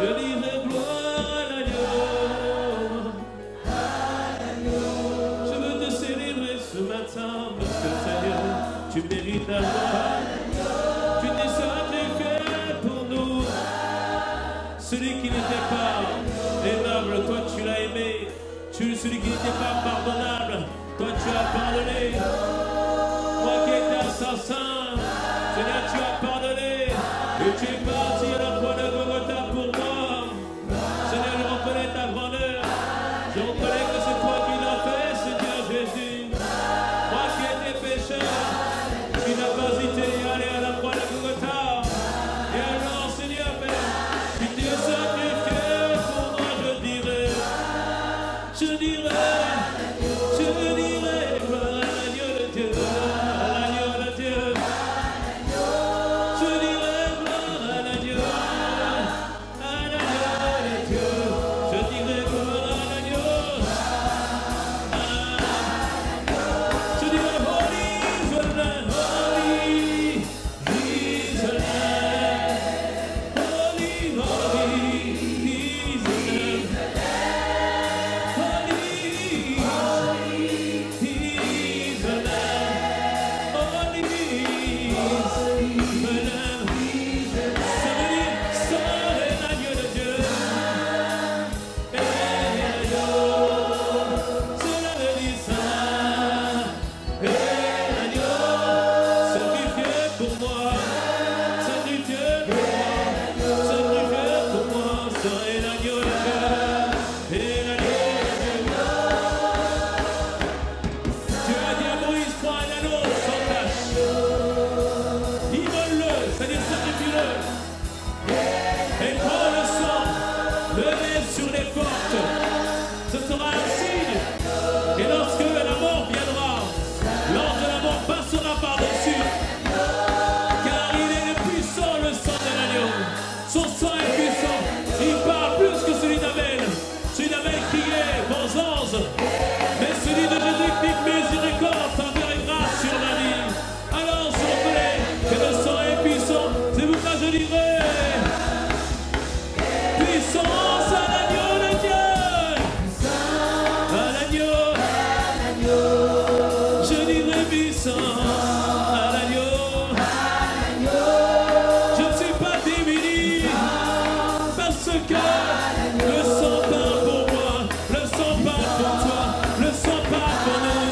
Je dirai gloire à l'agneau. Je veux te célébrer ce matin parce que Seigneur, tu mérites la gloire. Tu t'es sacrifié pour nous. Celui qui n'était pas aimable, toi tu l'as aimé. Celui qui n'était pas pardonnable, toi tu as pardonné. Moi qui étais assassin, Seigneur, tu as pardonné. Et tu es parti à la croix de Golgotha pour moi. Seigneur, je reconnais ta grandeur. Je reconnais que c'est toi qui l'as fait, Seigneur Jésus. Moi qui étais pécheur, qui n'as pas hésité à aller à la croix de Golgotha. Et alors, Seigneur, tu t'es sacrifié pour moi, je dirai, gloire à l'agneau de Dieu, à l'agneau de Dieu. Je dirai gloire à l'agneau de Dieu. Je dirai gloire à l'agneau. Je dirai holy is the Lamb, holy is the Lamb, holy, holy is the Lamb, holy is the Lamb, holy is the Lamb. Ça veut dire, sors l'agneau de Dieu. Et l'agneau, cela veut dire ça. Et l'agneau, sacrifié pour moi, sacrifié pour moi, sacrifié pour moi. Sors l'agneau de Dieu. Et l'agneau de Dieu. Tu as dit à Moïse, prends un anneau sans tache. Immole-le, c'est-à-dire sacrifie-le. Et prends le sang, le mets sur les portes. Ce sera un signe. Et lorsque la mort viendra, l'ange de la mort passera par-dessus. Car il est puissant, le sang de l'agneau. Son sang est puissant. Il parle plus que celui d'Abel. Celui d'Abel criait vengeance. Mais celui de Jésus crie miséricorde, faveur et grâce sur la vie. Alors je reconnais que le sang est puissant. C'est pourquoi je dirai puissance à l'agneau de Dieu. À l'agneau. Je dirai puissance à l'agneau. Je ne suis pas démuni parce que le sang parle pour moi, le sang parle pour toi, le sang parle pour nous.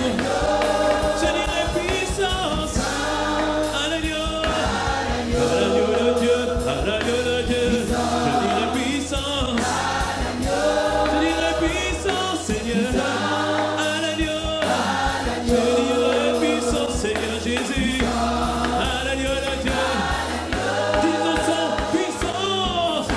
Je dirai puissance à l'agneau de Dieu, à l'agneau de Dieu. Je dirai puissance, Seigneur, à l'agneau. Je dirai puissance, Seigneur Jésus, à l'agneau de Dieu. Disons son puissance,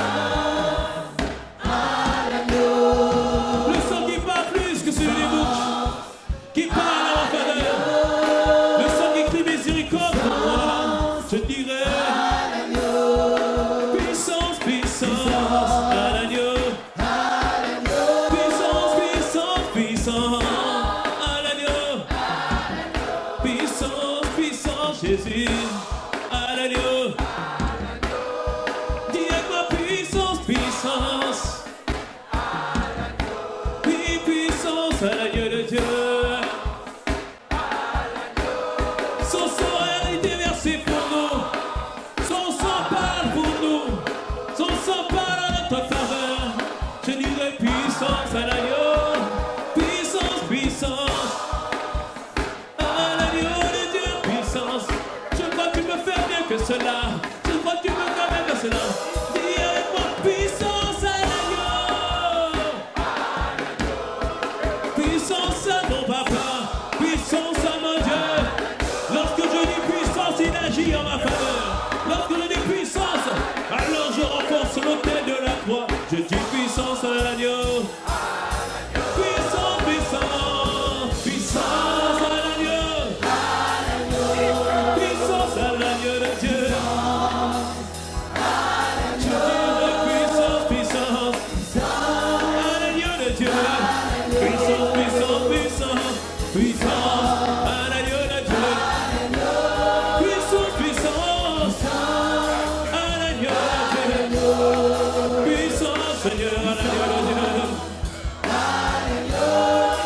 Seigneur, à l'agneau de Dieu.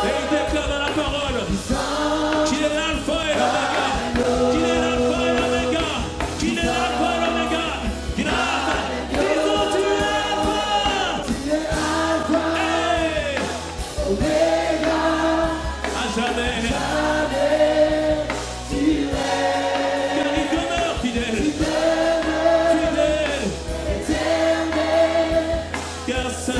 Et il déclare dans la parole qu'il est l'alpha et l'oméga, qu'il est l'alpha et l'oméga, qu'il est l'alpha et l'oméga, qu'il est l'alpha. Disons, tu es alpha, hey, oméga, à jamais, tu es, car il demeure fidèle, éternel, car saint.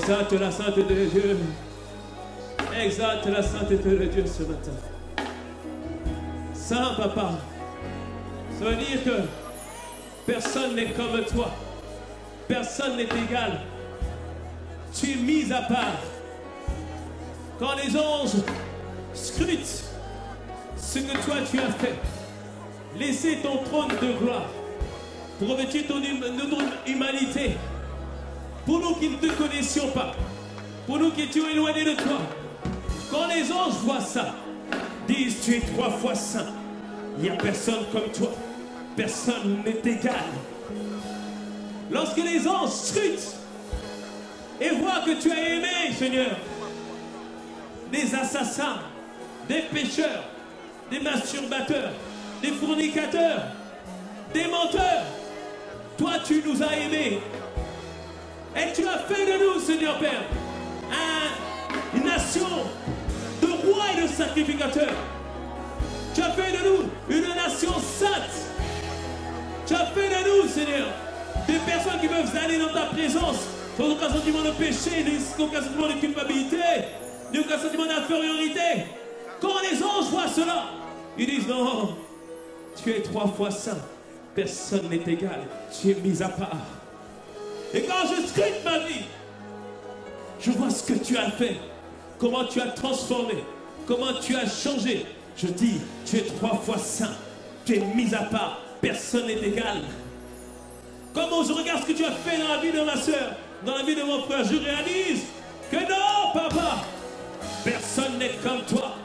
Exalte la sainteté de Dieu. Exalte la sainteté de Dieu ce matin. Saint Papa, ça veut dire que personne n'est comme toi. Personne n'est égal. Tu es mis à part. Quand les anges scrutent ce que toi tu as fait, laissez ton trône de gloire pour revêtir notre humanité. Pour nous qui ne te connaissions pas, pour nous qui étions éloignés de toi, Quand les anges voient ça, disent tu es 3 fois saint. Il n'y a personne comme toi. Personne n'est égal. Lorsque les anges scrutent et voient que tu as aimé, Seigneur, des assassins, des pécheurs, des masturbateurs, des fornicateurs, des menteurs, toi tu nous as aimés. Et tu as fait de nous, Seigneur Père, une nation de rois et de sacrificateurs. Tu as fait de nous une nation sainte. Tu as fait de nous, Seigneur, des personnes qui peuvent aller dans ta présence sans aucun sentiment de péché, sans aucun sentiment de culpabilité, sans aucun sentiment d'infériorité. Quand les anges voient cela, ils disent non, tu es 3 fois saint. Personne n'est égal. Tu es mis à part. Et quand je scrute ma vie, je vois ce que tu as fait, comment tu as transformé, comment tu as changé. Je dis, tu es 3 fois saint, tu es mis à part, personne n'est égal. Comment je regarde ce que tu as fait dans la vie de ma soeur, dans la vie de mon frère, je réalise que non, papa, personne n'est comme toi.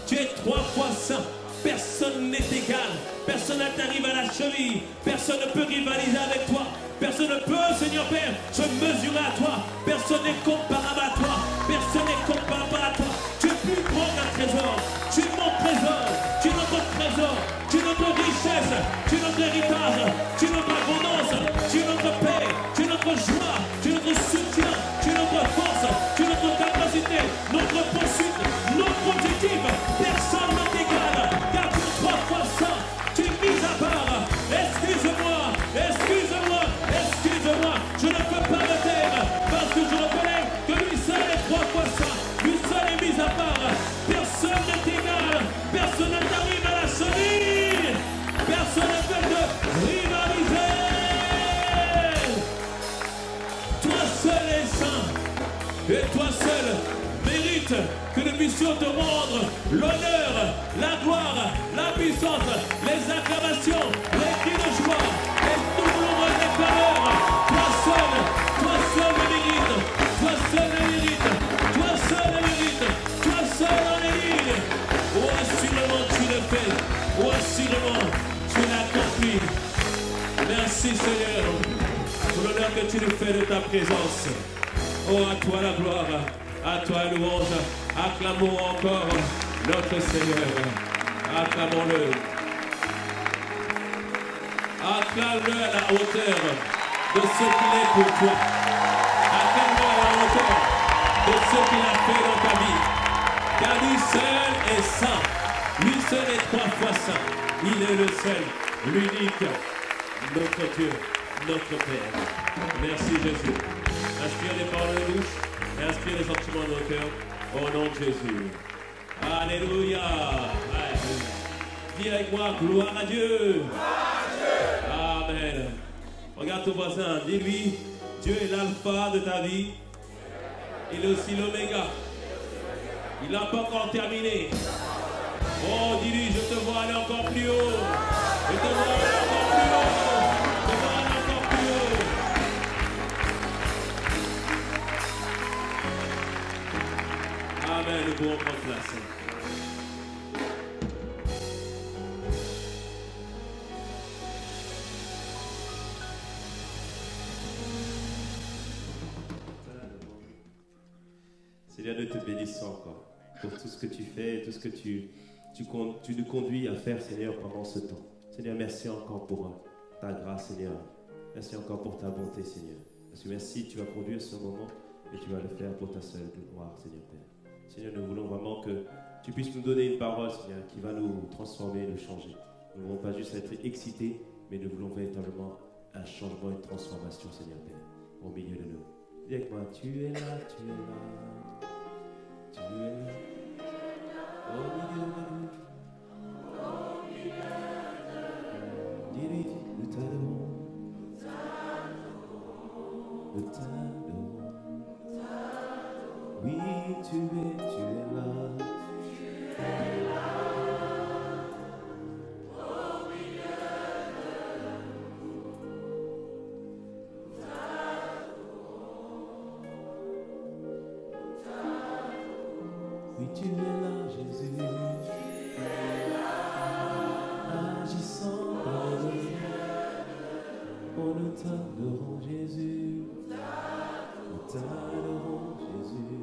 Tu es 3 fois saint, personne n'est égal, personne ne t'arrive à la cheville, personne ne peut rivaliser avec toi. Personne ne peut, Seigneur Père, se mesurer à toi. Personne n'est comparable à toi. Personne n'est comparable à toi. Tu es plus grand qu'un trésor. Tu es mon trésor. Tu es notre trésor. Tu es notre richesse. Tu es notre héritage. Tu es notre abondance. Tu es notre paix. Tu es notre joie. Tu es notre soutien. Tu es notre force. Tu es notre capacité. Notre poursuite. Notre objectif. Personne ne t'égale. Car tu es 3 fois saint. Tu es mis à part. Excuse-moi. Excuse-moi. Excuse-moi, je ne peux pas me taire parce que je reconnais que lui seul est 3 fois saint, lui seul est mis à part. Personne n'est égal, personne ne t'arrive à la cheville, personne ne peut te rivaliser. Toi seul es saint et toi seul mérite que nous puissions te rendre l'honneur, la gloire, la puissance, les acclamations, les cris de joie et tout le monde des valeurs. Toi seul le mérite, toi seul le mérite, toi seul le mérite, toi seul en mérite. Oh, assurément tu le fais, oh, assurément tu l'accomplis. Merci Seigneur pour l'honneur que tu nous fais de ta présence. Oh, à toi la gloire, à toi la louange. Acclamons encore notre Seigneur. Acclamons-le. Acclame-le à la hauteur de ce qu'il est pour toi. Acclame-le à la hauteur de ce qu'il a fait dans ta vie. Car lui seul est saint. Lui seul est 3 fois saint. Il est le seul, l'unique, notre Dieu, notre Père. Merci Jésus. Inspire les paroles de bouche et inspire les sentiments de nos cœurs. Au nom de Jésus. Alléluia. Dis avec moi, gloire à Dieu. Amen. Regarde ton voisin, dis-lui, Dieu est l'alpha de ta vie. Il est aussi l'oméga. Il n'a pas encore terminé. Oh, dis-lui, je te vois aller encore plus haut. Je te vois aller encore plus haut. Je te vois aller encore plus haut. Amen, nous pouvons prendre place. Seigneur, nous te bénissons encore pour tout ce que tu fais et tout ce que tu nous conduis à faire, Seigneur, pendant ce temps. Seigneur, merci encore pour ta grâce, Seigneur. Merci encore pour ta bonté, Seigneur. Merci, tu vas conduire ce moment et tu vas le faire pour ta seule gloire, Seigneur Père. Seigneur, nous voulons vraiment que tu puisses nous donner une parole, Seigneur, qui va nous transformer, nous changer. Nous ne voulons pas juste être excités, mais nous voulons véritablement un changement, une transformation, Seigneur Père, au milieu de nous. Dis avec moi, tu es là, tu es là. Tu es là, au milieu de nous. Dis-lui, nous t'adorons. Nous t'adorons. Oui, tu es là. Tu es là, au milieu de nous. Nous t'adorons. Oui, tu es là, Jésus. Agissant dans nos vies. Oh, nous t'adorons, Jésus. Nous t'adorons, Jésus.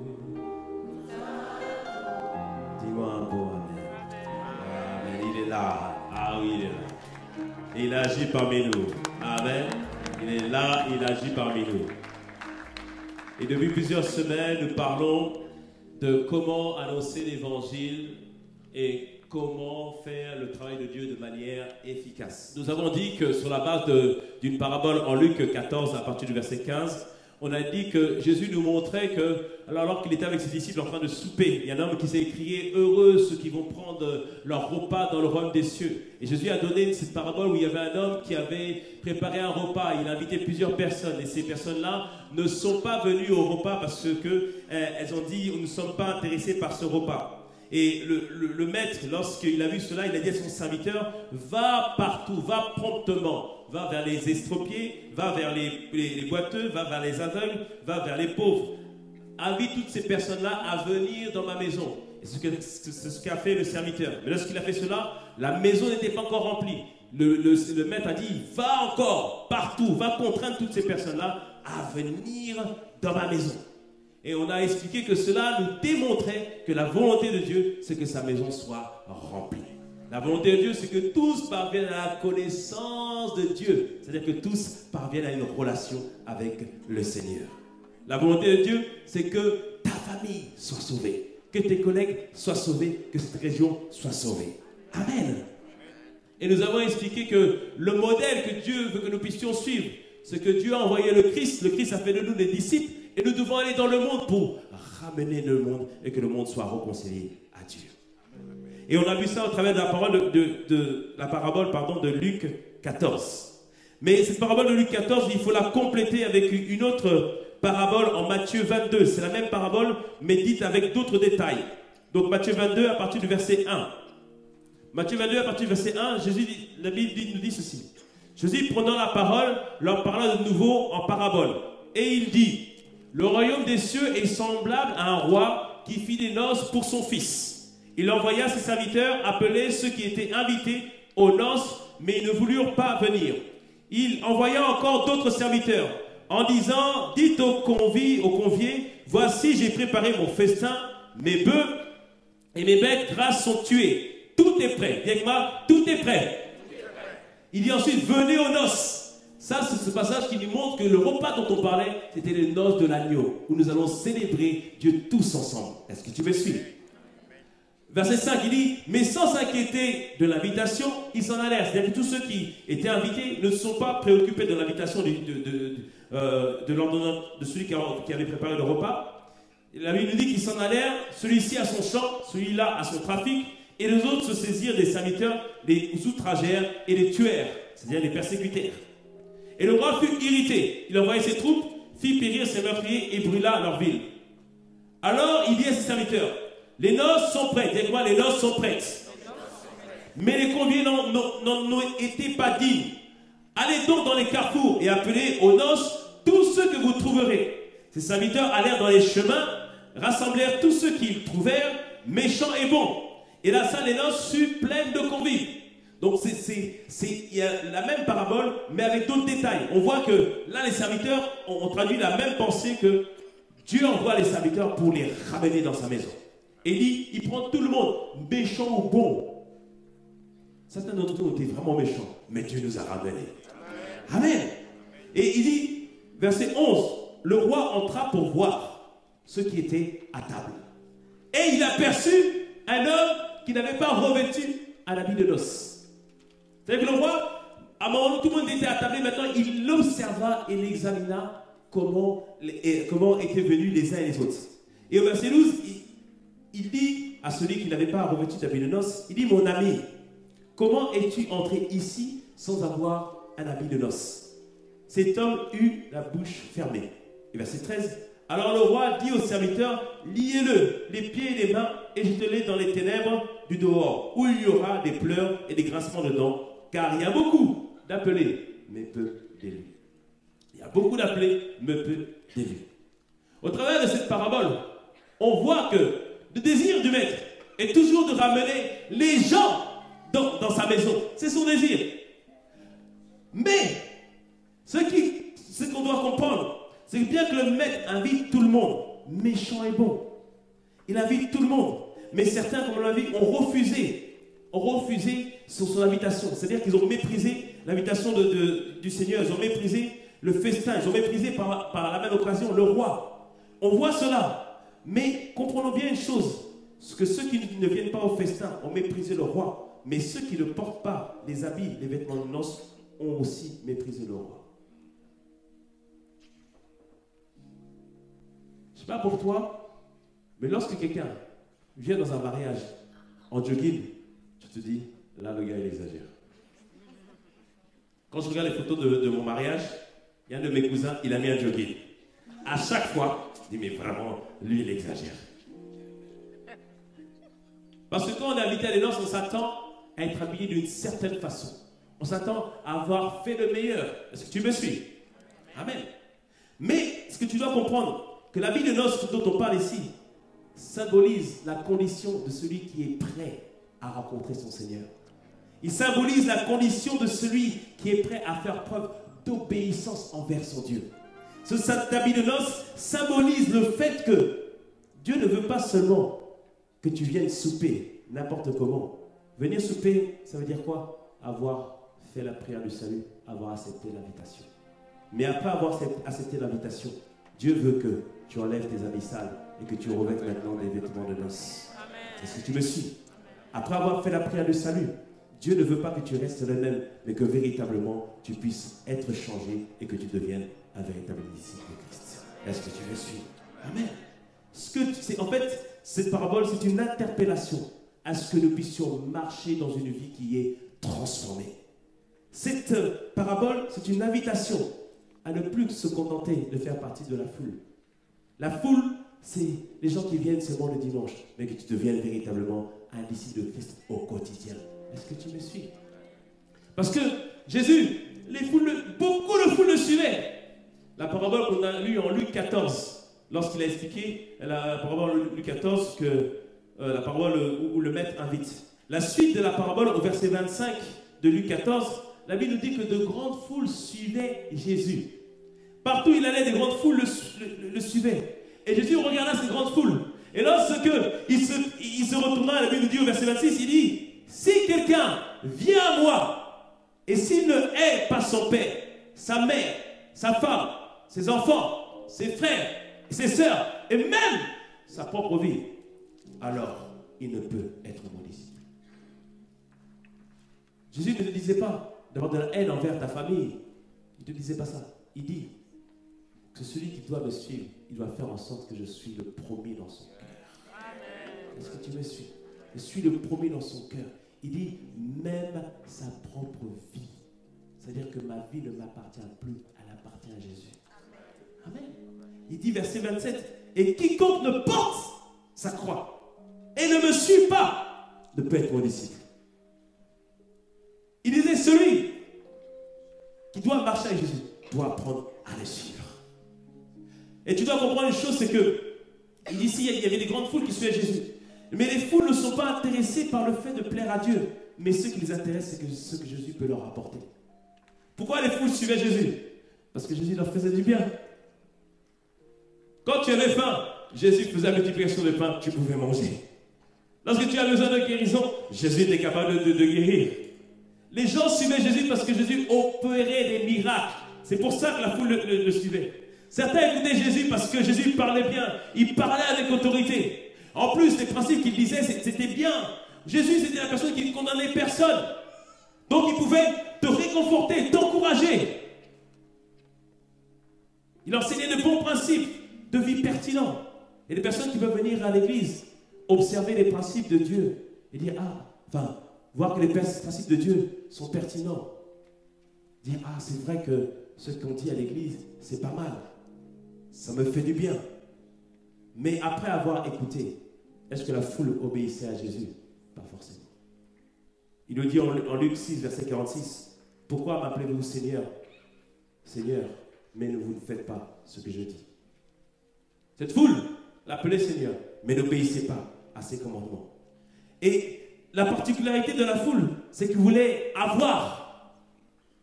Dis-moi un beau amen. Amen. Il est là. Ah oui, il est là. Il agit parmi nous. Amen. Il est là, il agit parmi nous. Et depuis plusieurs semaines, nous parlons de comment annoncer l'évangile et comment faire le travail de Dieu de manière efficace. Nous avons dit que sur la base d'une parabole en Luc 14, à partir du verset 15, on a dit que Jésus nous montrait que, alors qu'il était avec ses disciples en train de souper, il y a un homme qui s'est écrié « Heureux ceux qui vont prendre leur repas dans le royaume des cieux ». Et Jésus a donné cette parabole où il y avait un homme qui avait préparé un repas, il a invité plusieurs personnes, et ces personnes-là ne sont pas venues au repas parce qu'elles ont dit « Nous ne sommes pas intéressés par ce repas ». Et le maître, lorsqu'il a vu cela, il a dit à son serviteur, va partout, va promptement, va vers les estropiés, va vers les boiteux, va vers les aveugles, va vers les pauvres. Invite toutes ces personnes-là à venir dans ma maison. Et c'est ce qu'a fait le serviteur. Mais lorsqu'il a fait cela, la maison n'était pas encore remplie. Le maître a dit, va encore, partout, va contraindre toutes ces personnes-là à venir dans ma maison. Et on a expliqué que cela nous démontrait que la volonté de Dieu, c'est que sa maison soit remplie. La volonté de Dieu, c'est que tous parviennent à la connaissance de Dieu. C'est-à-dire que tous parviennent à une relation avec le Seigneur. La volonté de Dieu, c'est que ta famille soit sauvée, que tes collègues soient sauvés, que cette région soit sauvée. Amen. Et nous avons expliqué que le modèle que Dieu veut que nous puissions suivre, c'est que Dieu a envoyé le Christ a fait de nous des disciples, et nous devons aller dans le monde pour ramener le monde et que le monde soit réconcilié à Dieu. Et on a vu ça au travers de la parole la parabole de Luc 14. Mais cette parabole de Luc 14, il faut la compléter avec une autre parabole en Matthieu 22. C'est la même parabole, mais dite avec d'autres détails. Donc Matthieu 22 à partir du verset 1. Matthieu 22 à partir du verset 1, la Bible nous dit ceci. Jésus, prenant la parole, leur parla de nouveau en parabole. Et il dit, le royaume des cieux est semblable à un roi qui fit des noces pour son fils. Il envoya ses serviteurs appeler ceux qui étaient invités aux noces, mais ils ne voulurent pas venir. Il envoya encore d'autres serviteurs en disant, dites aux conviés, voici j'ai préparé mon festin, mes bœufs et mes bêtes grasses sont tuées. Tout est prêt. Dis avec moi, tout est prêt. Il dit ensuite, venez aux noces. Ça, c'est ce passage qui nous montre que le repas dont on parlait, c'était les noces de l'agneau, où nous allons célébrer Dieu tous ensemble. Est-ce que tu me suis? Verset 5, il dit, mais sans s'inquiéter de l'invitation, ils s'en allèrent. C'est-à-dire que tous ceux qui étaient invités ne sont pas préoccupés de l'invitation de celui qui avait préparé le repas. La Bible nous dit qu'ils s'en allèrent, celui-ci à son champ, celui-là à son trafic, et les autres se saisirent des serviteurs, les outragèrent et les tuèrent, c'est-à-dire les persécutèrent. Et le roi fut irrité. Il envoya ses troupes, fit périr ses meurtriers et brûla leur ville. Alors il dit à ses serviteurs, les noces sont prêtes. Dis moi, les noces sont prêtes. Mais les conviés n'en étaient pas dignes. Allez donc dans les carrefours et appelez aux noces tous ceux que vous trouverez. Ses serviteurs allèrent dans les chemins, rassemblèrent tous ceux qu'ils trouvèrent, méchants et bons. Et la salle des noces fut pleine de convives. Donc il y a la même parabole, mais avec d'autres détails. On voit que là, les serviteurs ont traduit la même pensée que Dieu envoie les serviteurs pour les ramener dans sa maison. Et il prend tout le monde, méchant ou bon. Certains d'entre nous étaient vraiment méchants, mais Dieu nous a ramenés. Amen. Et il dit, verset 11, le roi entra pour voir ceux qui étaient à table. Et il aperçut un homme qui n'avait pas revêtu un habit de noces. C'est-à-dire que le roi, à un moment où tout le monde était attablé, maintenant il l'observa et l'examina comment étaient venus les uns et les autres. Et au verset 12, il dit à celui qui n'avait pas revêtu d'habit de noces, il dit, mon ami, comment es-tu entré ici sans avoir un habit de noces? Cet homme eut la bouche fermée. Et verset 13, alors le roi dit aux serviteurs, liez-le, les pieds et les mains, et jetez-les dans les ténèbres du dehors, où il y aura des pleurs et des grincements de dents, car il y a beaucoup d'appelés, mais peu d'élus. Il y a beaucoup d'appelés, mais peu d'élus. Au travers de cette parabole, on voit que le désir du maître est toujours de ramener les gens dans sa maison. C'est son désir. Mais, ce qu'on doit comprendre, c'est bien que le maître invite tout le monde, méchant et bon. Il invite tout le monde. Mais certains, comme on l'a vu, ont refusé son invitation. C'est-à-dire qu'ils ont méprisé l'invitation du Seigneur. Ils ont méprisé le festin. Ils ont méprisé par la même occasion le roi. On voit cela. Mais comprenons bien une chose. Que ceux qui ne viennent pas au festin ont méprisé le roi. Mais ceux qui ne portent pas les habits, les vêtements de noces, ont aussi méprisé le roi. Je ne sais pas pour toi, mais lorsque quelqu'un vient dans un mariage en jogging, tu te dis, là le gars il exagère. Quand je regarde les photos de mon mariage, il y a un de mes cousins, il a mis un jogging. À chaque fois, je dis, mais vraiment, lui il exagère. Parce que quand on est invité à des noces, on s'attend à être habillé d'une certaine façon. On s'attend à avoir fait le meilleur. Est-ce que tu me suis? Amen. Mais ce que tu dois comprendre, que l'habit de noces dont on parle ici symbolise la condition de celui qui est prêt à rencontrer son Seigneur. Il symbolise la condition de celui qui est prêt à faire preuve d'obéissance envers son Dieu. Cet habit de noces symbolise le fait que Dieu ne veut pas seulement que tu viennes souper n'importe comment. Venir souper, ça veut dire quoi? Avoir fait la prière du salut, avoir accepté l'invitation. Mais après avoir accepté l'invitation, Dieu veut que tu enlèves tes habits sales et que tu revêtes maintenant des vêtements de noces. Est-ce que tu me suis? Après avoir fait la prière du salut, Dieu ne veut pas que tu restes le même, mais que véritablement tu puisses être changé et que tu deviennes un véritable disciple de Christ. Est-ce que tu me suis? Amen. En fait, cette parabole, c'est une interpellation à ce que nous puissions marcher dans une vie qui est transformée. Cette parabole, c'est une invitation à ne plus se contenter de faire partie de la foule. La foule, c'est les gens qui viennent seulement le dimanche, mais que tu deviennes véritablement un disciple de Christ au quotidien. Est-ce que tu me suis? Parce que Jésus, beaucoup de foules le suivaient. La parabole qu'on a lue en Luc 14, lorsqu'il a expliqué la parabole Luc 14, la parabole où le maître invite. La suite de la parabole au verset 25 de Luc 14, la Bible nous dit que de grandes foules suivaient Jésus. Partout où il allait, des grandes foules le suivaient. Et Jésus regarda ces grandes foules. Et lorsque il se retourna, la Bible nous dit au verset 26, il dit, si quelqu'un vient à moi, et s'il ne hait pas son père, sa mère, sa femme, ses enfants, ses frères, et ses sœurs, et même sa propre vie, alors il ne peut être mon disciple. Jésus ne te disait pas d'avoir de la haine envers ta famille. Il ne te disait pas ça. Il dit que celui qui doit me suivre, il doit faire en sorte que je suis le premier dans son cœur. Est-ce que tu me suis? Je suis le premier dans son cœur. Il dit même sa propre vie. C'est-à-dire que ma vie ne m'appartient plus, elle appartient à Jésus. Amen. Il dit verset 27, et quiconque ne porte sa croix et ne me suit pas ne peut être mon disciple. Il disait celui qui doit marcher avec Jésus doit apprendre à le suivre. Et tu dois comprendre une chose, c'est que il dit ici, il y avait des grandes foules qui suivaient Jésus. Mais les foules ne sont pas intéressées par le fait de plaire à Dieu. Mais ce qui les intéresse, c'est ce que Jésus peut leur apporter. Pourquoi les foules suivaient Jésus? Parce que Jésus leur faisait du bien. Quand tu avais faim, Jésus faisait la multiplication de pain, tu pouvais manger. Lorsque tu as besoin de guérison, Jésus était capable de guérir. Les gens suivaient Jésus parce que Jésus opérait des miracles. C'est pour ça que la foule le suivait. Certains écoutaient Jésus parce que Jésus parlait bien. Il parlait avec autorité. En plus, les principes qu'il disait, c'était bien. Jésus, c'était la personne qui ne condamnait personne. Donc, il pouvait te réconforter, t'encourager. Il enseignait de bons principes de vie pertinents. Et les personnes qui peuvent venir à l'église, observer les principes de Dieu et dire, voir que les principes de Dieu sont pertinents. Dire, c'est vrai que ce qu'on dit à l'église, c'est pas mal. Ça me fait du bien. Mais après avoir écouté, est-ce que la foule obéissait à Jésus? Pas forcément. Il nous dit en Luc 6, verset 46, « Pourquoi m'appelez-vous Seigneur, Seigneur, mais ne vous ne faites pas ce que je dis ?» Cette foule l'appelait Seigneur, mais n'obéissait pas. à ses commandements. Et la particularité de la foule, c'est qu'ils voulaient avoir,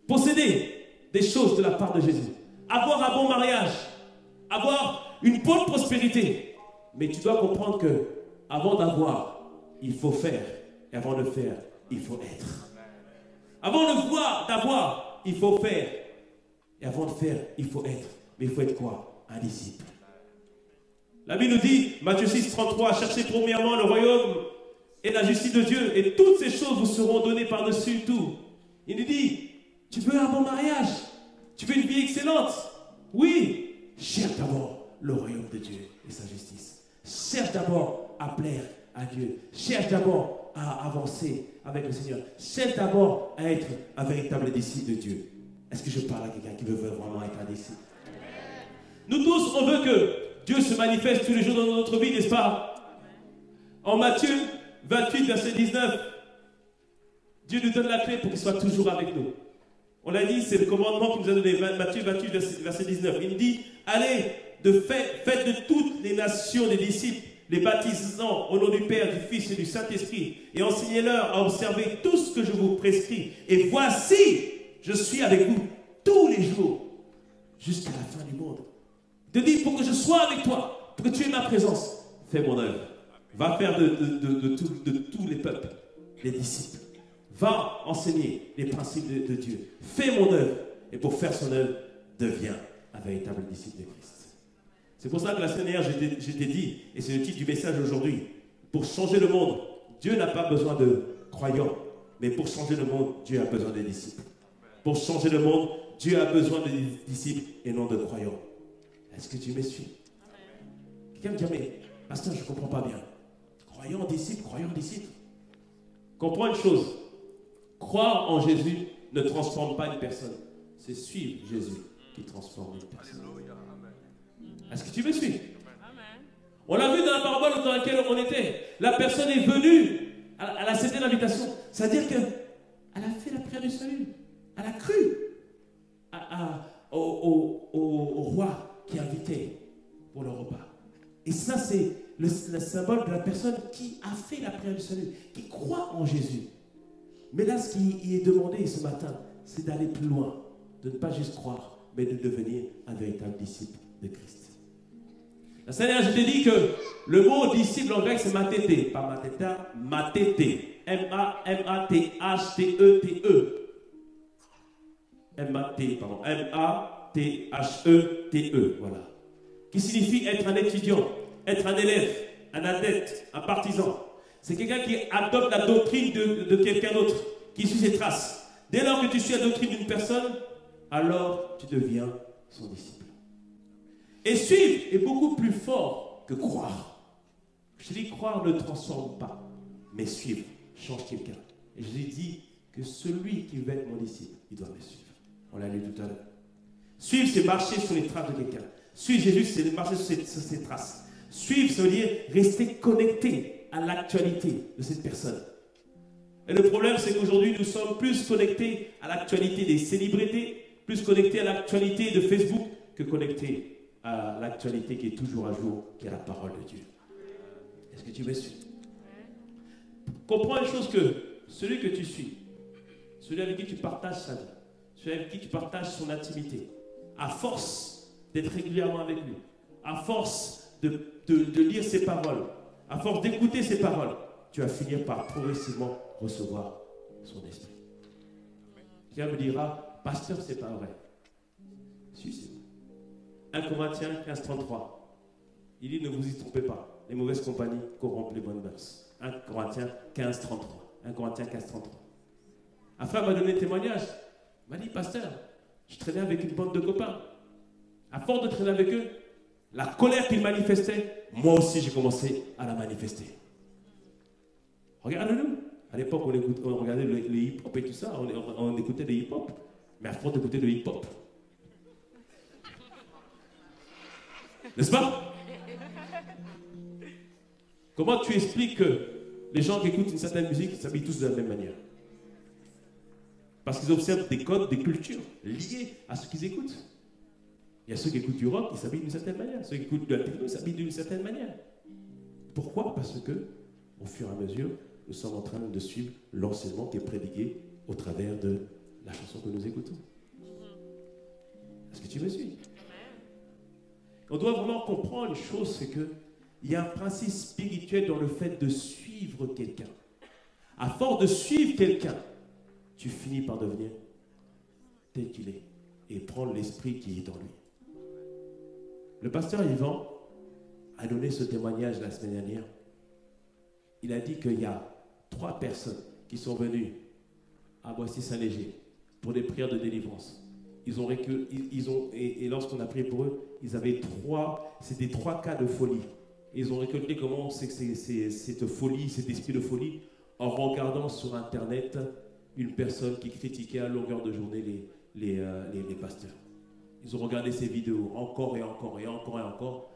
posséder des choses de la part de Jésus. Avoir un bon mariage, avoir une bonne prospérité. Mais tu dois comprendre que avant d'avoir, il faut faire. Et avant de faire, il faut être. Avant de voir, d'avoir, il faut faire. Et avant de faire, il faut être. Mais il faut être quoi? Un disciple. La Bible nous dit, Matthieu 6, 33, cherchez premièrement le royaume et la justice de Dieu, et toutes ces choses vous seront données par-dessus tout. Il nous dit, tu veux un bon mariage? Tu veux une vie excellente? Oui. Cherche d'abord le royaume de Dieu et sa justice. Cherche d'abord à plaire à Dieu. Cherche d'abord à avancer avec le Seigneur. Cherche d'abord à être un véritable disciple de Dieu. Est-ce que je parle à quelqu'un qui veut vraiment être un disciple? Nous tous, on veut que Dieu se manifeste tous les jours dans notre vie, n'est-ce pas? En Matthieu 28, verset 19, Dieu nous donne la clé pour qu'il soit toujours avec nous. On l'a dit, c'est le commandement qu'il nous a donné, Matthieu 28, verset 19. Il dit, allez, faites de toutes les nations des disciples, les baptisant au nom du Père, du Fils et du Saint-Esprit, et enseignez-leur à observer tout ce que je vous prescris. Et voici, je suis avec vous tous les jours, jusqu'à la fin du monde. Il te dit, pour que je sois avec toi, pour que tu aies ma présence, fais mon œuvre. Va faire de tous les peuples, les disciples. Va enseigner les principes de Dieu. Fais mon œuvre. Et pour faire son œuvre, deviens un véritable disciple de Christ. C'est pour ça que la semaine dernière, je t'ai dit, et c'est le titre du message aujourd'hui, pour changer le monde, Dieu n'a pas besoin de croyants, mais pour changer le monde, Dieu a besoin des disciples. Pour changer le monde, Dieu a besoin de disciples et non de croyants. Est-ce que tu me suis? Quelqu'un me dit, mais pasteur, je ne comprends pas bien. Croyant disciple, croyant disciple. Comprends une chose. Croire en Jésus ne transforme pas une personne. C'est suivre Jésus qui transforme une personne. Est-ce que tu me suis? On l'a vu dans la parabole dans laquelle on était. La personne est venue, elle a accepté l'invitation. C'est-à-dire qu'elle a fait la prière du salut. Elle a cru au roi qui invitait pour le repas. Et ça, c'est le symbole de la personne qui a fait la prière du salut, qui croit en Jésus. Mais là, ce qui est demandé ce matin, c'est d'aller plus loin, de ne pas juste croire, mais de devenir un véritable disciple de Christ. La semaine dernière, je t'ai dit que le mot disciple en grec, c'est matété, pas matéta, matété. M-A-T-H-T-E-T-E. M-A-T-H-E-T-E, voilà. Qui signifie être un étudiant, être un élève, un adepte, un partisan. C'est quelqu'un qui adopte la doctrine de quelqu'un d'autre, qui suit ses traces. Dès lors que tu suis la doctrine d'une personne, alors tu deviens son disciple. Et suivre est beaucoup plus fort que croire. Je dis croire ne transforme pas, mais suivre change quelqu'un. Et je lui dis que celui qui veut être mon disciple, il doit me suivre. On l'a lu tout à l'heure. Suivre, c'est marcher sur les traces de quelqu'un. Suivre Jésus, c'est marcher sur ses traces. Suivre, ça veut dire rester connecté à l'actualité de cette personne. Et le problème, c'est qu'aujourd'hui, nous sommes plus connectés à l'actualité des célébrités, plus connectés à l'actualité de Facebook que connectés à l'actualité qui est toujours à jour, qui est la parole de Dieu. Est-ce que tu me suis? Comprends une chose, que celui que tu suis, celui avec qui tu partages sa vie, celui avec qui tu partages son intimité, à force d'être régulièrement avec lui, à force de lire ses paroles, à force d'écouter ses paroles, tu vas finir par progressivement recevoir son esprit. Quelqu'un me dira, pasteur, c'est pas vrai. Si, c'est vrai. 1 Corinthiens 15, 33. Il dit, ne vous y trompez pas. Les mauvaises compagnies corrompent les bonnes mœurs. 1 Corinthiens 15, 33. 1 Corinthiens 15, 33. Un frère m'a donné un témoignage. Il m'a dit, pasteur, je traînais avec une bande de copains. À force de traîner avec eux, la colère qu'ils manifestaient, moi aussi j'ai commencé à la manifester. Regarde-nous. À l'époque, on regardait les hip-hop et tout ça, on écoutait des hip-hop. Mais à force d'écouter le hip-hop, n'est-ce pas? Comment tu expliques que les gens qui écoutent une certaine musique s'habillent tous de la même manière? Parce qu'ils observent des codes, des cultures liées à ce qu'ils écoutent. Il y a ceux qui écoutent du rock, ils s'habillent d'une certaine manière. Ceux qui écoutent de la techno, ils s'habillent d'une certaine manière. Pourquoi? Parce que, au fur et à mesure, nous sommes en train de suivre l'enseignement qui est prédiqué au travers de la chanson que nous écoutons. Est-ce que tu me suis? On doit vraiment comprendre une chose, c'est qu'il y a un principe spirituel dans le fait de suivre quelqu'un. À force de suivre quelqu'un, tu finis par devenir tel qu'il est et prendre l'esprit qui est en lui. Le pasteur Yvan a donné ce témoignage la semaine dernière. Il a dit qu'il y a 3 personnes qui sont venues à Boissy-Saint-Léger pour des prières de délivrance. Et lorsqu'on a prié pour eux, c'était 3 cas de folie. Et ils ont récolté comment c'est cette folie, cet esprit de folie, en regardant sur Internet une personne qui critiquait à longueur de journée les pasteurs. Ils ont regardé ces vidéos encore et encore et encore et encore.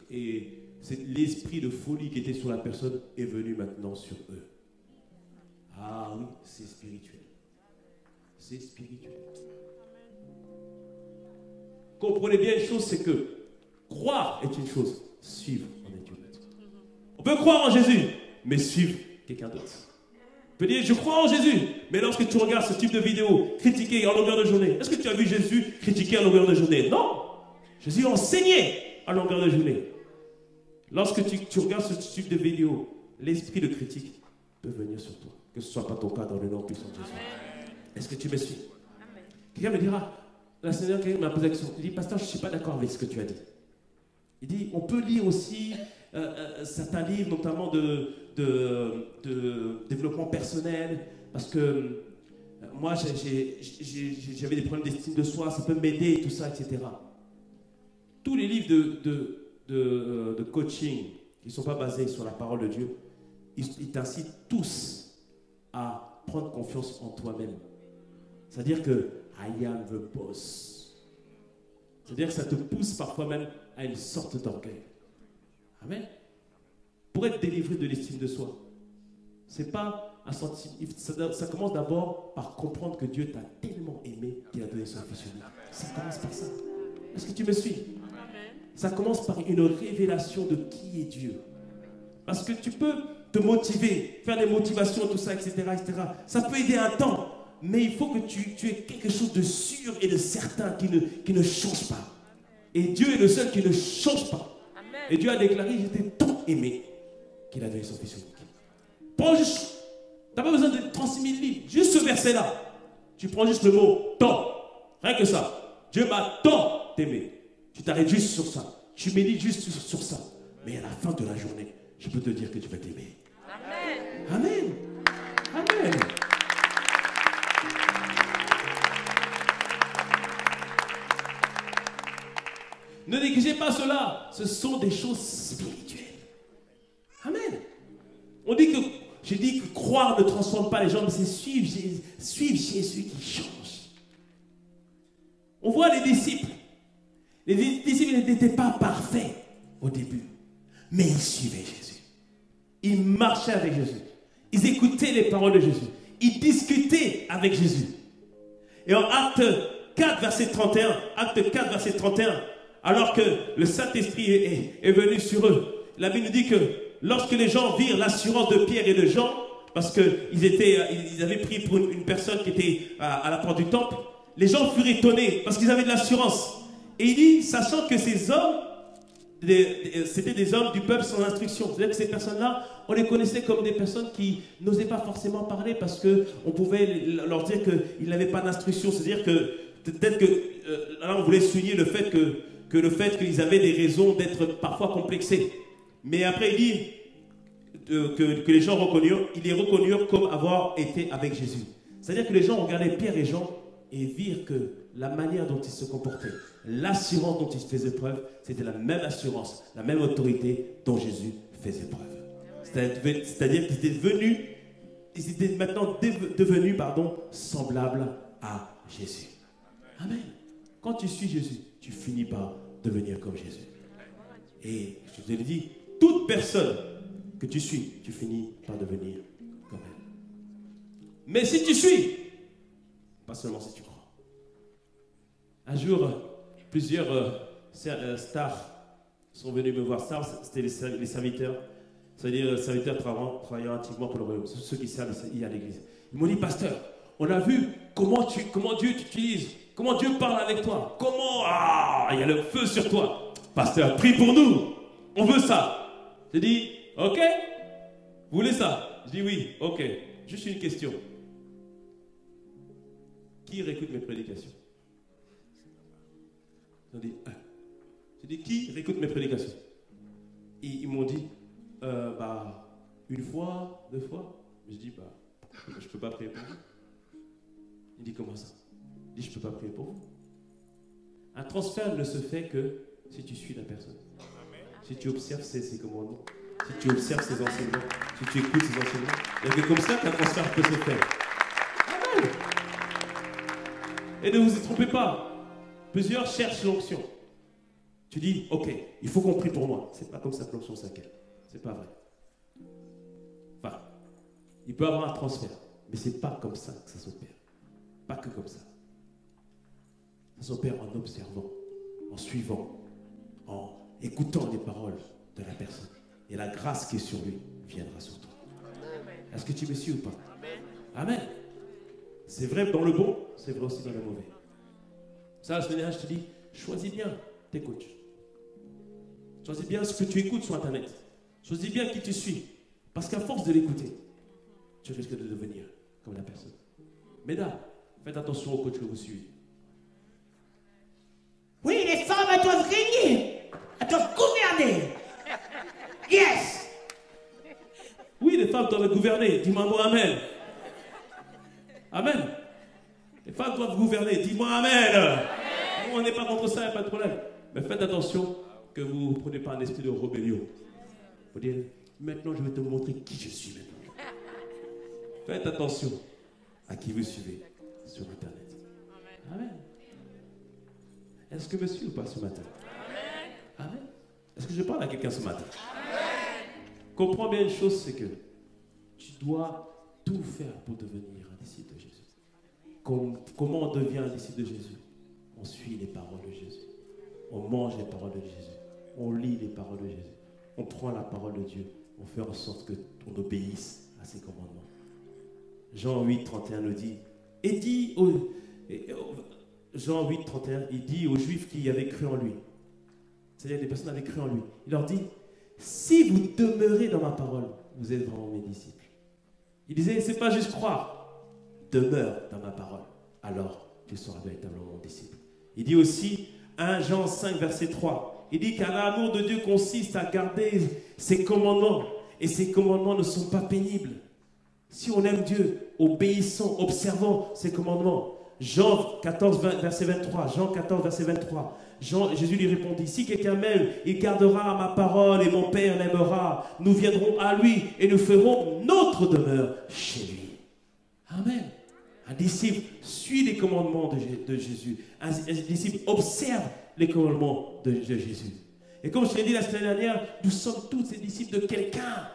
Et l'esprit de folie qui était sur la personne est venu maintenant sur eux. Ah oui, c'est spirituel. C'est spirituel. Comprenez bien une chose, c'est que croire est une chose, suivre en est une autre. On peut croire en Jésus, mais suivre quelqu'un d'autre. On peut dire, je crois en Jésus, mais lorsque tu regardes ce type de vidéo critiquée en longueur de journée, est-ce que tu as vu Jésus critiquer en longueur de journée? Non. Jésus enseignait en longueur de journée. Lorsque tu regardes ce type de vidéo, l'esprit de critique peut venir sur toi. Que ce ne soit pas ton cas dans le nom puissant de Jésus. Est-ce que tu me suis? Quelqu'un me dira, la semaine dernière, quelqu'un m'a posé la question. Il dit, pasteur, je ne suis pas d'accord avec ce que tu as dit. Il dit, on peut lire aussi certains livres, notamment de développement personnel, parce que moi, j'avais des problèmes d'estime de soi, ça peut m'aider, tout ça, etc. Tous les livres de coaching qui ne sont pas basés sur la parole de Dieu, ils t'incitent tous à prendre confiance en toi-même. C'est-à-dire que I am the boss. C'est-à-dire que ça te pousse parfois même à une sorte d'orgueil. Amen. Pour être délivré de l'estime de soi, c'est pas un sentiment. Ça commence d'abord par comprendre que Dieu t'a tellement aimé qu'il a donné son Fils unique. Ça commence par ça. Est-ce que tu me suis? Ça commence par une révélation de qui est Dieu. Parce que tu peux te motiver, faire des motivations, tout ça, etc., etc. Ça peut aider un temps, mais il faut que tu aies quelque chose de sûr et de certain qui ne change pas. Et Dieu est le seul qui ne change pas. Amen. Et Dieu a déclaré, j'étais tant aimé qu'il a donné son Fils unique. Prends juste, tu n'as pas besoin de 36 000 livres, juste ce verset-là. Tu prends juste le mot tant. Rien que ça. Dieu m'a tant aimé. Tu t'arrêtes juste sur ça. Tu médites juste sur ça. Mais à la fin de la journée, je peux te dire que tu vas t'aimer. Amen. Amen. Amen. Ne négligez pas cela. Ce sont des choses spirituelles. Amen. J'ai dit que croire ne transforme pas les gens, mais c'est suivre Jésus qui change. On voit les disciples. Les disciples n'étaient pas parfaits au début, mais ils suivaient Jésus. Ils marchaient avec Jésus. Ils écoutaient les paroles de Jésus. Ils discutaient avec Jésus. Et en Acte 4, verset 31, alors que le Saint-Esprit est venu sur eux, la Bible nous dit que lorsque les gens virent l'assurance de Pierre et de Jean, parce qu'ils avaient pris pour une personne qui était à la porte du temple, les gens furent étonnés parce qu'ils avaient de l'assurance. Et il dit, sachant que ces hommes, c'était des hommes du peuple sans instruction. C'est-à-dire que ces personnes-là, on les connaissait comme des personnes qui n'osaient pas forcément parler parce qu'on pouvait leur dire qu'ils n'avaient pas d'instruction. C'est-à-dire que peut-être que là, on voulait souligner le fait qu'ils avaient des raisons d'être parfois complexés. Mais après, il dit que les gens ils les reconnurent comme avoir été avec Jésus. C'est-à-dire que les gens regardaient Pierre et Jean et virent que la manière dont ils se comportaient, l'assurance dont ils faisaient preuve, c'était la même assurance, la même autorité dont Jésus faisait preuve. C'est-à-dire qu'ils étaient maintenant devenus semblables à Jésus. Amen. Quand tu suis Jésus, tu finis par devenir comme Jésus. Et je te l'ai dit, toute personne que tu suis, tu finis par devenir comme elle. Mais si tu suis, pas seulement si tu crois. Un jour, plusieurs stars sont venus me voir. Stars, c'était les serviteurs. c'est-à-dire serviteurs travaillant activement pour le royaume, ceux qui servent ici à l'église. Ils m'ont dit, pasteur, on a vu comment Dieu t'utilise, comment Dieu parle avec toi, il y a le feu sur toi. Pasteur, prie pour nous, on veut ça. J'ai dit, ok, vous voulez ça? Je dis oui, ok, juste une question. Qui réécoute mes prédications? J'ai dit, qui réécoute mes prédications? Ils m'ont dit, une fois, 2 fois. Je dis, je ne peux pas prier pour vous. Il dit, comment ça? Je dis, je ne peux pas prier pour vous. Un transfert ne se fait que si tu suis la personne. Si tu observes ses commandements, si tu observes ses enseignements, si tu écoutes ses enseignements. Il n'y a que comme ça qu'un transfert peut se faire. Amen. Et ne vous y trompez pas. Plusieurs cherchent l'onction. Tu dis, ok, il faut qu'on prie pour moi. C'est pas comme ça que l'onction s'acquiert. C'est pas vrai. Enfin, il peut y avoir un transfert, mais c'est pas comme ça que ça s'opère. Pas que comme ça. Ça s'opère en observant, en suivant, en écoutant les paroles de la personne. Et la grâce qui est sur lui viendra sur toi. Est-ce que tu me suis ou pas? Amen. C'est vrai dans le bon, c'est vrai aussi dans le mauvais. Ça, la semaine dernière, je te dis, choisis bien tes coachs. Choisis bien ce que tu écoutes sur Internet. Choisis bien qui tu suis. Parce qu'à force de l'écouter, tu risques de devenir comme la personne. Mesdames, faites attention aux coachs que vous suivez. Oui, les femmes, elles doivent régner. Elles doivent gouverner. Yes. Oui, les femmes doivent gouverner. Dis-moi un mot, amen. Amen. Les femmes doivent gouverner. Dis-moi amen. Nous, on n'est pas contre ça, il n'y a pas de problème. Mais faites attention que vous ne prenez pas un esprit de rébellion. Vous dites, maintenant je vais te montrer qui je suis maintenant. Faites attention à qui vous suivez sur Internet. Amen. Est-ce que monsieur ou pas ce matin? Amen. Est-ce que je parle à quelqu'un ce matin? Amen. Comprends bien une chose, c'est que tu dois tout faire pour devenir un disciple de Jésus. Comment on devient un disciple de Jésus? On suit les paroles de Jésus. On mange les paroles de Jésus. On lit les paroles de Jésus. On prend la parole de Dieu. On fait en sorte qu'on obéisse à ses commandements. Jean 8, 31 nous dit, Jean 8, 31, il dit aux Juifs qui avaient cru en lui, c'est-à-dire des personnes qui avaient cru en lui, il leur dit, si vous demeurez dans ma parole, vous êtes vraiment mes disciples. Il disait, c'est pas juste croire, demeure dans ma parole, alors tu seras véritablement mon disciple. Il dit aussi, 1 Jean 5, verset 3, il dit qu'un amour de Dieu consiste à garder ses commandements, et ses commandements ne sont pas pénibles. Si on aime Dieu, obéissons, observons ses commandements. Jean 14, verset 23. Jean 14, verset 23. Jésus lui répondit, si quelqu'un m'aime, il gardera ma parole et mon Père l'aimera. Nous viendrons à lui et nous ferons notre demeure chez lui. Amen. Un disciple suit les commandements de Jésus. Un disciple observe les commandements de Jésus. Et comme je l'ai dit la semaine dernière, nous sommes tous des disciples de quelqu'un.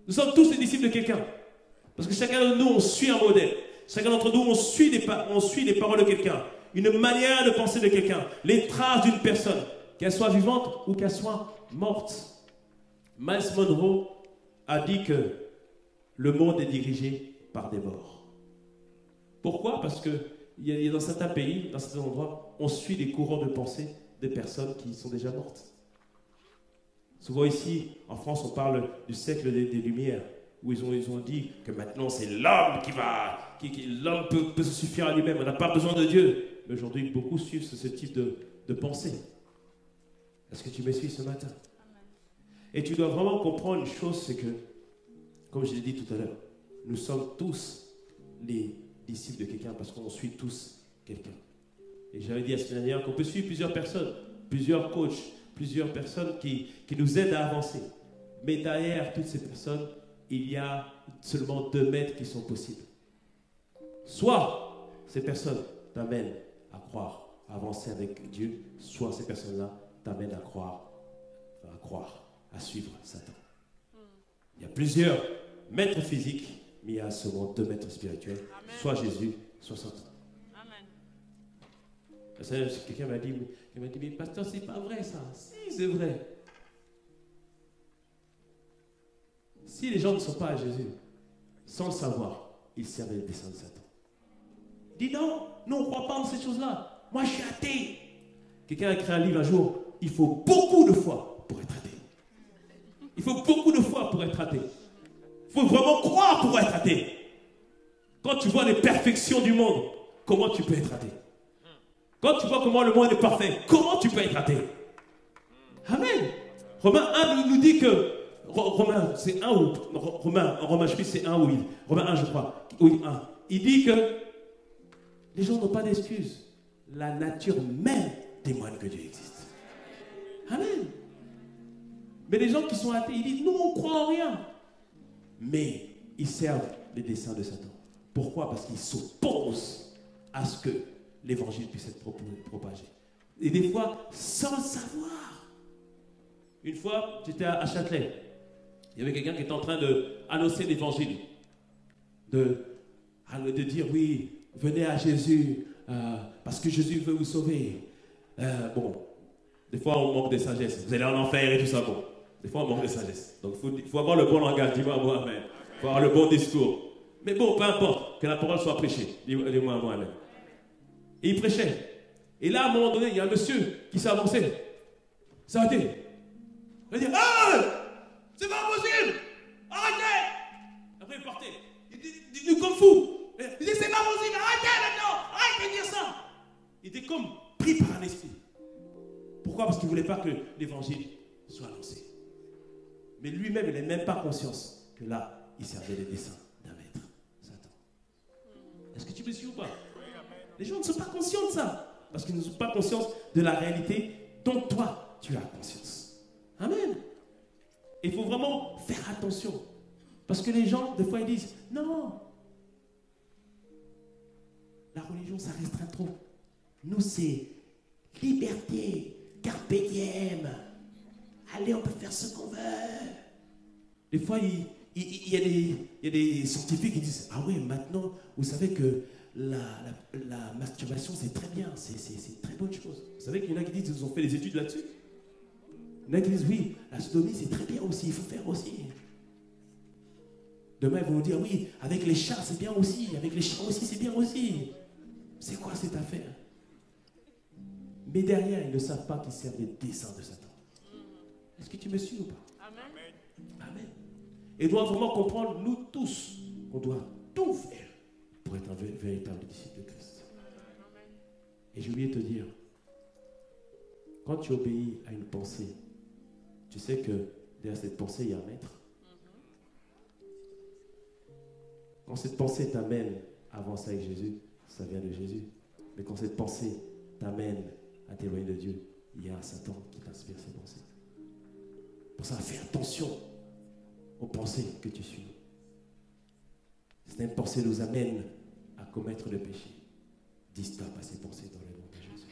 Nous sommes tous des disciples de quelqu'un. Parce que chacun de nous, on suit un modèle. Chacun d'entre nous, on suit les paroles de quelqu'un. Une manière de penser de quelqu'un. Les traces d'une personne. Qu'elle soit vivante ou qu'elle soit morte. Miles Monroe a dit que le monde est dirigé par des morts. Pourquoi? Parce que dans certains pays, dans certains endroits, on suit les courants de pensée des personnes qui sont déjà mortes. Souvent ici, en France, on parle du siècle des Lumières, où ils ont dit que maintenant c'est l'homme l'homme peut se suffire à lui-même, on n'a pas besoin de Dieu. Mais aujourd'hui, beaucoup suivent ce type de pensée. Est-ce que tu me suis ce matin? Et tu dois vraiment comprendre une chose, c'est que, comme je l'ai dit tout à l'heure, nous sommes tous les disciples de quelqu'un parce qu'on suit tous quelqu'un. Et j'avais dit la semaine dernière qu'on peut suivre plusieurs personnes, plusieurs coachs, plusieurs personnes qui nous aident à avancer. Mais derrière toutes ces personnes, il y a seulement 2 maîtres qui sont possibles. Soit ces personnes t'amènent à croire, à avancer avec Dieu, soit ces personnes-là t'amènent à croire, à suivre Satan. Il y a plusieurs maîtres physiques, mais il y a seulement 2 maîtres spirituels, Amen. Soit Jésus, soit Satan. Amen. Quelqu'un m'a dit, mais pasteur, c'est pas vrai ça. Si, c'est vrai. Si les gens ne sont pas à Jésus, sans le savoir, ils servent les desseins de Satan. Dis non, nous on ne croit pas en ces choses-là. Moi je suis athée. Quelqu'un a écrit un livre un jour, il faut beaucoup de foi pour être athée. Il faut beaucoup de foi pour être athée. Il faut vraiment croire pour être athée. Quand tu vois les perfections du monde, comment tu peux être athée? Quand tu vois comment le monde est parfait, comment tu peux être athée? Amen. Romains 1 nous dit que Romains, c'est 1 ou Romains, je sais c'est 1 ou 8. Romains 1, je crois. Oui, 1. Il dit que les gens n'ont pas d'excuses. La nature même témoigne que Dieu existe. Amen. Mais les gens qui sont athées, ils disent, nous on ne croit en rien. Mais ils servent les desseins de Satan. Pourquoi? Parce qu'ils s'opposent à ce que l'évangile puisse être propagé. Et des fois, sans le savoir. Une fois, j'étais à Châtelet. Il y avait quelqu'un qui était en train d'annoncer l'évangile. De dire, oui, venez à Jésus, parce que Jésus veut vous sauver. Bon, des fois, on manque de sagesse. Vous allez en enfer et tout ça, bon. Des fois, on manque de sagesse. Donc, il faut avoir le bon langage. Dis-moi, moi, amen. Il faut avoir le bon discours. Mais bon, peu importe, que la parole soit prêchée. Dis-moi, moi, amen. Et il prêchait. Et là, à un moment donné, il y a un monsieur qui s'est avancé. Ça a été. Il a dit, ah, c'est pas possible. Arrêtez. Après, il partait. Il dit comme fou. Il dit, c'est pas possible. Arrêtez maintenant. Arrêtez de dire ça. Il était comme pris par un esprit. Pourquoi? Parce qu'il ne voulait pas que l'évangile soit annoncé. Mais lui-même, il n'a même pas conscience que là, il servait les desseins d'un maître, Satan. Est-ce que tu me suis ou pas? Les gens ne sont pas conscients de ça. Parce qu'ils ne sont pas conscients de la réalité dont toi, tu as conscience. Amen. Il faut vraiment faire attention. Parce que les gens, des fois, ils disent, non, la religion, ça restreint trop. Nous, c'est liberté, carpe diem. Allez, on peut faire ce qu'on veut. Des fois, il y a des scientifiques qui disent, ah oui, maintenant, vous savez que la masturbation, c'est très bien, c'est une très bonne chose. Vous savez qu'il y en a qui disent, ils ont fait des études là-dessus. Il y en a qui disent, oui, la sodomie, c'est très bien aussi, il faut faire aussi. Demain, ils vont nous dire, oui, avec les chats, c'est bien aussi, avec les chiens aussi, c'est bien aussi. C'est quoi cette affaire? Mais derrière, ils ne savent pas qu'ils servent les desseins de Satan. Est-ce que tu me suis ou pas? Amen. Amen. Et doit vraiment comprendre, nous tous, qu'on doit tout faire pour être un véritable disciple de Christ. Amen. Et j'ai oublié de te dire, quand tu obéis à une pensée, tu sais que derrière cette pensée, il y a un maître. Quand cette pensée t'amène à avancer avec Jésus, ça vient de Jésus. Mais quand cette pensée t'amène à t'éloigner de Dieu, il y a un Satan qui t'inspire ces pensées. Pour ça, fais attention aux pensées que tu suis. Certaines pensées nous amènent à commettre le péché. Dis stop à ces pensées dans le nom de Jésus.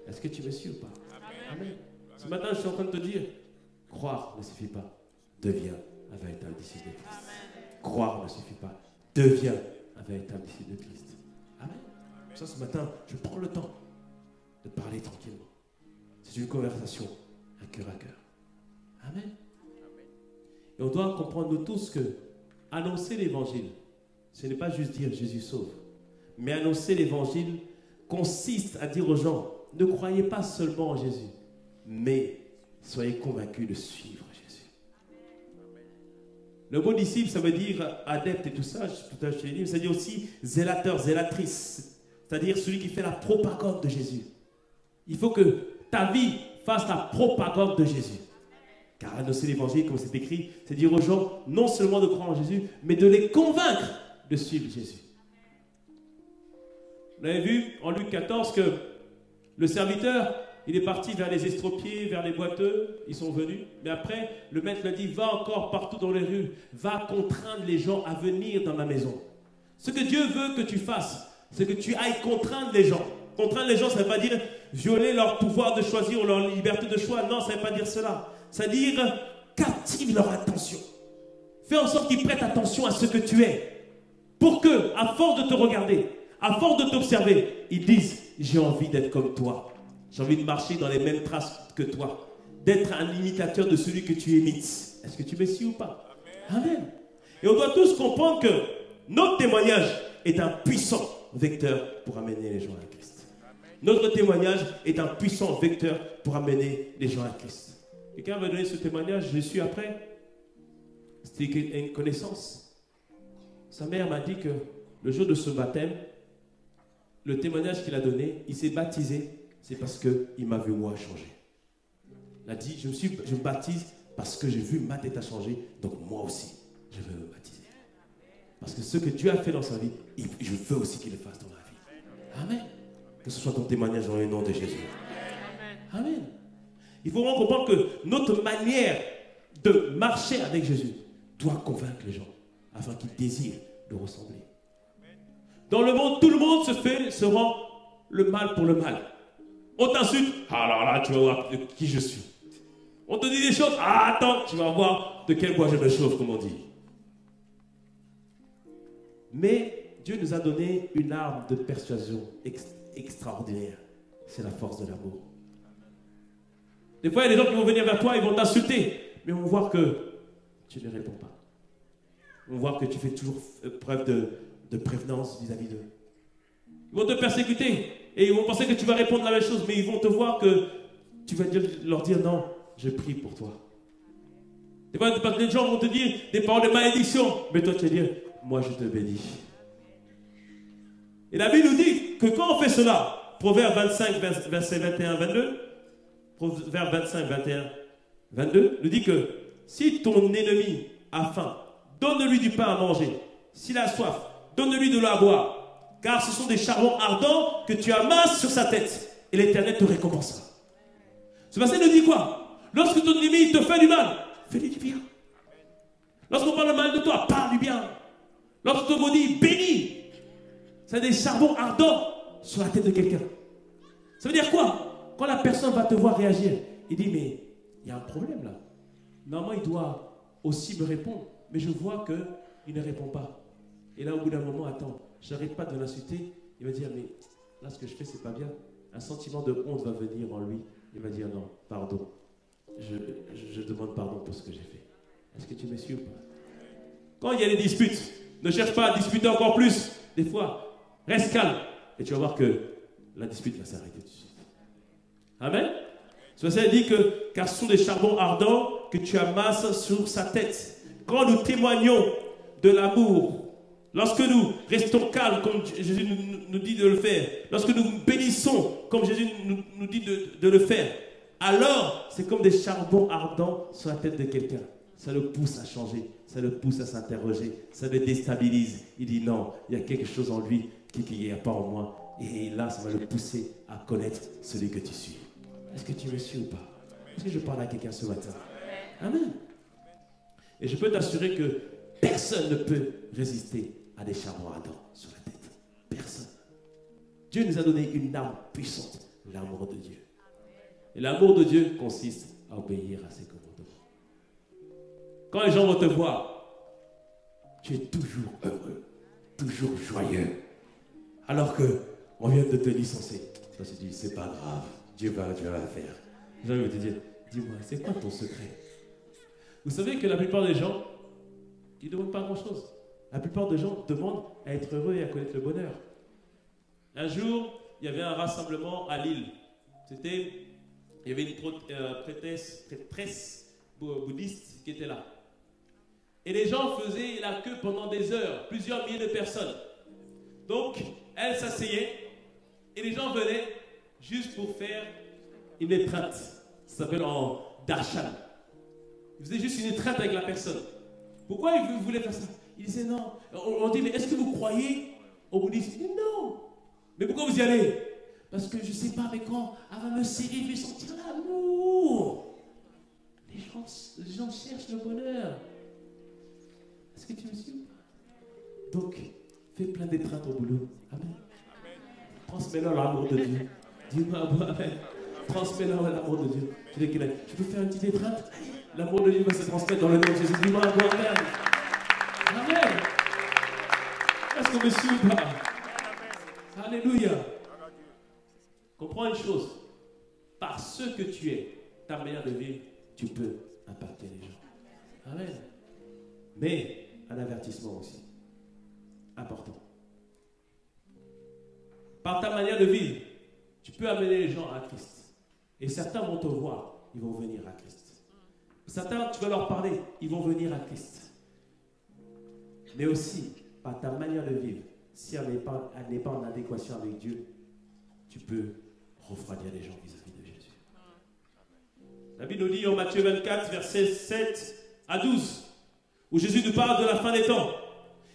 Est-ce que tu me suis ou pas? Amen. Amen. Ce matin, je suis en train de te dire, croire ne suffit pas. Deviens un véritable disciple de Christ. Amen. Croire ne suffit pas. Deviens un véritable disciple de Christ. Amen. Amen. Ça, ce matin, je prends le temps de parler tranquillement. C'est une conversation à cœur à cœur. Amen. Et on doit comprendre nous tous que annoncer l'évangile, ce n'est pas juste dire Jésus sauve. Mais annoncer l'évangile consiste à dire aux gens, ne croyez pas seulement en Jésus, mais soyez convaincus de suivre Jésus. Le mot disciple, ça veut dire adepte et tout ça, tout à l'heure je t'ai dit, mais ça veut dire aussi zélateur, zélatrice. C'est-à-dire celui qui fait la propagande de Jésus. Il faut que ta vie fasse la propagande de Jésus. Car annoncer l'évangile, comme c'est écrit, c'est dire aux gens non seulement de croire en Jésus, mais de les convaincre de suivre Jésus. Vous avez vu en Luc 14 que le serviteur, il est parti vers les estropiés, vers les boiteux, ils sont venus. Mais après, le maître lui a dit, va encore partout dans les rues, va contraindre les gens à venir dans ma maison. Ce que Dieu veut que tu fasses, c'est que tu ailles contraindre les gens. Contraindre les gens, ça ne veut pas dire violer leur pouvoir de choisir ou leur liberté de choix. Non, ça ne veut pas dire cela. C'est-à-dire, captive leur attention. Fais en sorte qu'ils prêtent attention à ce que tu es. Pour que, à force de te regarder, à force de t'observer, ils disent, j'ai envie d'être comme toi. J'ai envie de marcher dans les mêmes traces que toi. D'être un imitateur de celui que tu imites. Est-ce que tu me suis ou pas? Amen. Et on doit tous comprendre que notre témoignage est un puissant vecteur pour amener les gens à Christ. Notre témoignage est un puissant vecteur pour amener les gens à Christ. Quelqu'un m'a donné ce témoignage, je suis après. C'était une connaissance. Sa mère m'a dit que le jour de ce baptême, le témoignage qu'il a donné, il s'est baptisé, c'est parce qu'il m'a vu moi changer. Il a dit, je me baptise parce que j'ai vu ma tête a changé, donc moi aussi, je veux me baptiser. Parce que ce que Dieu a fait dans sa vie, je veux aussi qu'il le fasse dans ma vie. Amen. Que ce soit ton témoignage dans le nom de Jésus. Amen. Il faut vraiment comprendre que notre manière de marcher avec Jésus doit convaincre les gens afin qu'ils désirent le ressembler. Dans le monde, tout le monde se rend le mal pour le mal. On t'insulte, alors là, tu vas voir de qui je suis. On te dit des choses, attends, tu vas voir de quel bois je me chauffe, comme on dit. Mais Dieu nous a donné une arme de persuasion extraordinaire. C'est la force de l'amour. Des fois, il y a des gens qui vont venir vers toi, ils vont t'insulter, mais on va voir que tu ne réponds pas. On va voir que tu fais toujours preuve de prévenance vis-à-vis d'eux. Ils vont te persécuter et ils vont penser que tu vas répondre la même chose, mais ils vont te voir que tu vas leur dire non, je prie pour toi. Des fois, les gens vont te dire des paroles de malédiction, mais toi tu vas dire, moi je te bénis. Et la Bible nous dit que quand on fait cela, Proverbe 25, verset 21, 22, Proverbe 25, 21, 22, nous dit que si ton ennemi a faim, donne-lui du pain à manger. S'il a soif, donne-lui de l'eau à boire. Car ce sont des charbons ardents que tu amasses sur sa tête. Et l'Éternel te récompensera. Ce verset nous dit quoi? Lorsque ton ennemi te fait du mal, fais-lui du bien. Lorsqu'on parle mal de toi, parle du bien. Lorsqu'on te maudit, bénis. C'est des charbons ardents sur la tête de quelqu'un. Ça veut dire quoi? Quand la personne va te voir réagir, il dit, mais il y a un problème là. Normalement, il doit aussi me répondre. Mais je vois qu'il ne répond pas. Et là, au bout d'un moment, attends, je n'arrête pas de l'insulter. Il va dire, mais là, ce que je fais, c'est pas bien. Un sentiment de honte va venir en lui. Il va dire, non, pardon. Je demande pardon pour ce que j'ai fait. Est-ce que tu me suis ou pas? Quand il y a des disputes, ne cherche pas à disputer encore plus. Des fois, reste calme. Et tu vas voir que la dispute va s'arrêter tout de suite. Amen. Ce verset dit que, car ce sont des charbons ardents que tu amasses sur sa tête. Quand nous témoignons de l'amour, lorsque nous restons calmes comme Jésus nous dit de le faire, lorsque nous bénissons comme Jésus nous dit de le faire, alors c'est comme des charbons ardents sur la tête de quelqu'un. Ça le pousse à changer, ça le pousse à s'interroger, ça le déstabilise. Il dit non, il y a quelque chose en lui qui n'est pas en moi. Et là, ça va le pousser à connaître celui que tu suis. Est-ce que tu me suis ou pas? Est-ce que je parle à quelqu'un ce matin? Amen. Et je peux t'assurer que personne ne peut résister à des charbons ardents sur la tête. Personne. Dieu nous a donné une arme puissante, l'amour de Dieu. Et l'amour de Dieu consiste à obéir à ses commandements. Quand les gens vont te voir, tu es toujours heureux, toujours joyeux. Alors qu'on vient de te licencier. Toi, tu te dis, c'est pas grave, Dieu va la faire. Les gens vont te dire, dis-moi, c'est quoi ton secret? Vous savez que la plupart des gens, ils ne demandent pas grand-chose. La plupart des gens demandent à être heureux et à connaître le bonheur. Un jour, il y avait un rassemblement à Lille. Il y avait une prêtresse bouddhiste qui était là. Et les gens faisaient la queue pendant des heures, plusieurs milliers de personnes. Donc, elle s'asseyait et les gens venaient juste pour faire une étreinte. Ça s'appelle en darshan. Ils faisaient juste une étreinte avec la personne. Pourquoi ils voulaient faire ça? Ils disaient non. On dit, mais est-ce que vous croyez au bouddhisme? Ils disaient non. Mais pourquoi vous y allez? Parce que je ne sais pas, mais quand elle va me serrer, je vais sentir l'amour. Les gens cherchent le bonheur. Est-ce que tu me suis ou pas? Donc, fais plein d'étreintes au boulot. Amen. Transmets-leur l'amour de Dieu. Dis-moi, amen. Transmets-leur l'amour de Dieu. Tu peux faire une petite étreinte? L'amour de Dieu va se transmettre dans le nom de Jésus. Dis-moi, amen. Amen. Est-ce qu'on me suit ou pas? Alléluia. Comprends une chose. Par ce que tu es, ta manière de vivre, tu peux impacter les gens. Amen. Mais un avertissement aussi, important. Par ta manière de vivre, tu peux amener les gens à Christ. Et certains vont te voir, ils vont venir à Christ. Certains, tu vas leur parler, ils vont venir à Christ. Mais aussi, par ta manière de vivre, si elle n'est pas en adéquation avec Dieu, tu peux refroidir les gens vis-à-vis de Jésus. La Bible nous dit en Matthieu 24, versets 7 à 12, où Jésus nous parle de la fin des temps.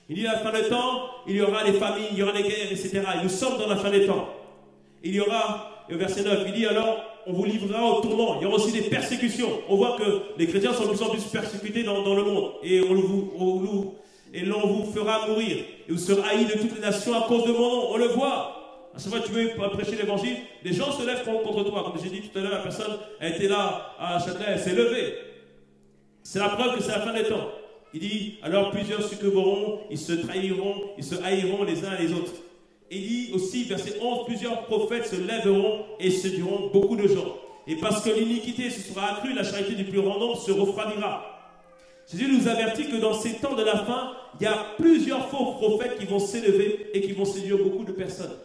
Il dit à la fin des temps, il y aura des famines, il y aura des guerres, etc. Et nous sommes dans la fin des temps. Il y aura, au verset 9, il dit alors, on vous livrera au tourment. Il y aura aussi des persécutions. On voit que les chrétiens sont de plus en plus persécutés dans le monde. Et l'on vous fera mourir. Et vous serez haïs de toutes les nations à cause de mon nom. On le voit. À chaque fois que tu veux prêcher l'évangile, les gens se lèvent contre toi. Comme j'ai dit tout à l'heure, la personne a été là à Châtelet, elle s'est levée. C'est la preuve que c'est la fin des temps. Il dit, alors plusieurs succomberont, ils se trahiront, ils se haïront les uns les autres. Il dit aussi, verset 11, plusieurs prophètes se lèveront et séduiront beaucoup de gens. Et parce que l'iniquité se sera accrue, la charité du plus grand nombre se refroidira. Jésus nous avertit que dans ces temps de la fin, il y a plusieurs faux prophètes qui vont s'élever et qui vont séduire beaucoup de personnes.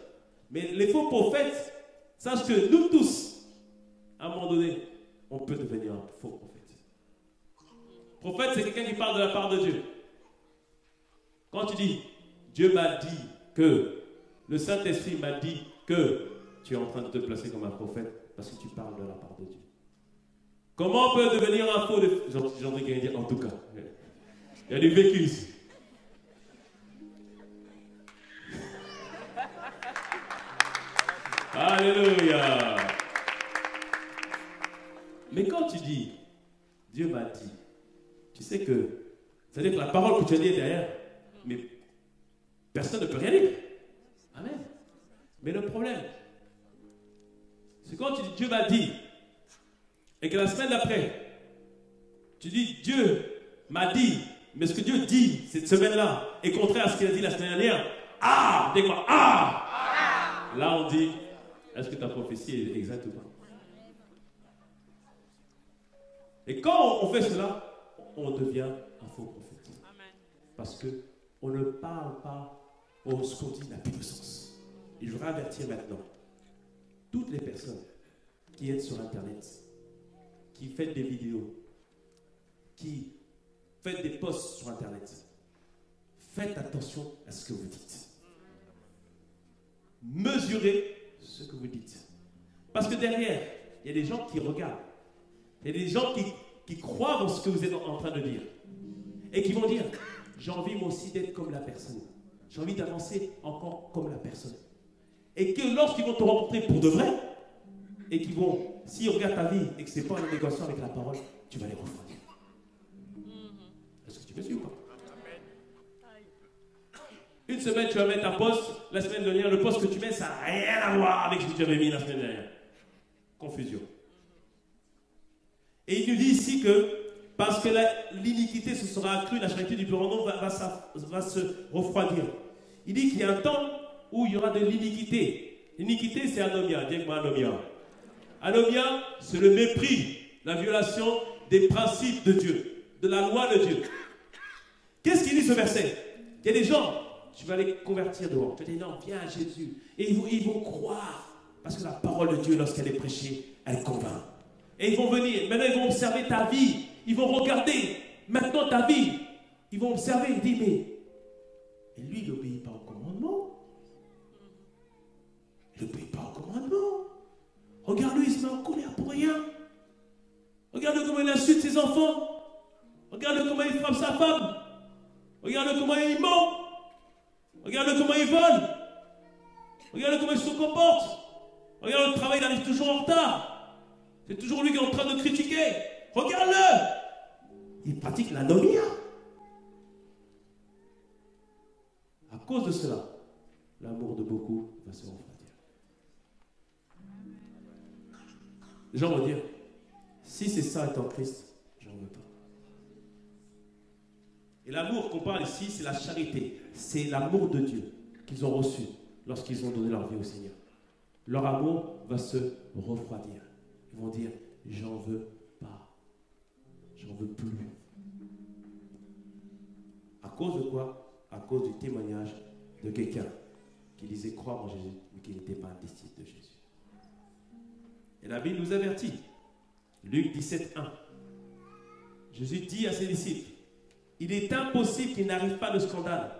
Mais les faux prophètes, sache que nous tous, à un moment donné, on peut devenir un faux prophète. Prophète, c'est quelqu'un qui parle de la part de Dieu. Quand tu dis, Dieu m'a dit que, le Saint-Esprit m'a dit que, tu es en train de te placer comme un prophète parce que tu parles de la part de Dieu. Comment on peut devenir un faux de... J'entends quelqu'un dire en tout cas. Il y a du vécu ici. Alléluia. Mais quand tu dis, Dieu m'a dit, tu sais que, c'est-à-dire que la parole que tu as dit est derrière, mais personne ne peut rien dire. Amen. Mais le problème, c'est quand tu dis Dieu m'a dit, et que la semaine d'après, tu dis Dieu m'a dit, mais ce que Dieu dit cette semaine-là est contraire à ce qu'il a dit la semaine dernière. Ah! Dis-moi, ah! Là on dit, est-ce que ta prophétie est exacte ou pas? Et quand on fait cela, on devient un faux prophète. Amen. Parce qu'on ne parle pas, ce qu'on dit n'a plus de sens. Et je voudrais avertir maintenant toutes les personnes qui êtes sur Internet, qui faites des vidéos, qui faites des posts sur Internet. Faites attention à ce que vous dites. Mesurez ce que vous dites. Parce que derrière, il y a des gens qui regardent. Il y a des gens qui croient dans ce que vous êtes en train de dire. Et qui vont dire, j'ai envie moi aussi d'être comme la personne. J'ai envie d'avancer encore comme la personne. Et que lorsqu'ils vont te rencontrer pour de vrai, et qu'ils vont, s'ils regardent ta vie et que ce n'est pas en adéquation avec la parole, tu vas les refroidir. Est-ce que tu me suis ou pas? Une semaine, tu vas mettre un post, la semaine dernière, le post que tu mets, ça n'a rien à voir avec ce que tu avais mis la semaine dernière. Confusion. Et il nous dit ici que, parce que l'iniquité se sera accrue, la charité du plus grand nombre va se refroidir. Il dit qu'il y a un temps où il y aura de l'iniquité. L'iniquité, c'est anomia. Dis moi anomia. Anomia, c'est le mépris, la violation des principes de Dieu, de la loi de Dieu. Qu'est-ce qu'il dit ce verset? Il y a des gens, tu vas les convertir devant. Tu vas dire non, viens à Jésus. Et ils vont croire. Parce que la parole de Dieu, lorsqu'elle est prêchée, elle convainc. Et ils vont venir. Maintenant, ils vont observer ta vie. Ils vont regarder maintenant ta vie. Ils vont observer. Ils disent, mais lui, il n'obéit pas au commandement. Il n'obéit pas au commandement. Regarde-le, il se met en colère pour rien. Regarde-le comment il insulte ses enfants. Regarde-le comment il frappe sa femme. Regarde-le comment il ment. Regarde-le comment il vole. Regarde-le comment il se comporte. Regarde le travail, il arrive toujours en retard. C'est toujours lui qui est en train de critiquer. Regarde-le. Il pratique l'anomia. À cause de cela, l'amour de beaucoup va se refroidir. Les gens vont dire, si c'est ça être en Christ, j'en veux pas. Et l'amour qu'on parle ici, c'est la charité. C'est l'amour de Dieu qu'ils ont reçu lorsqu'ils ont donné leur vie au Seigneur. Leur amour va se refroidir. Ils vont dire, j'en veux pas. J'en veux plus. cause de quoi? À cause du témoignage de quelqu'un qui disait croire en Jésus, mais qui n'était pas un disciple de Jésus. Et la Bible nous avertit. Luc 17, 1. Jésus dit à ses disciples, il est impossible qu'il n'arrive pas de scandale.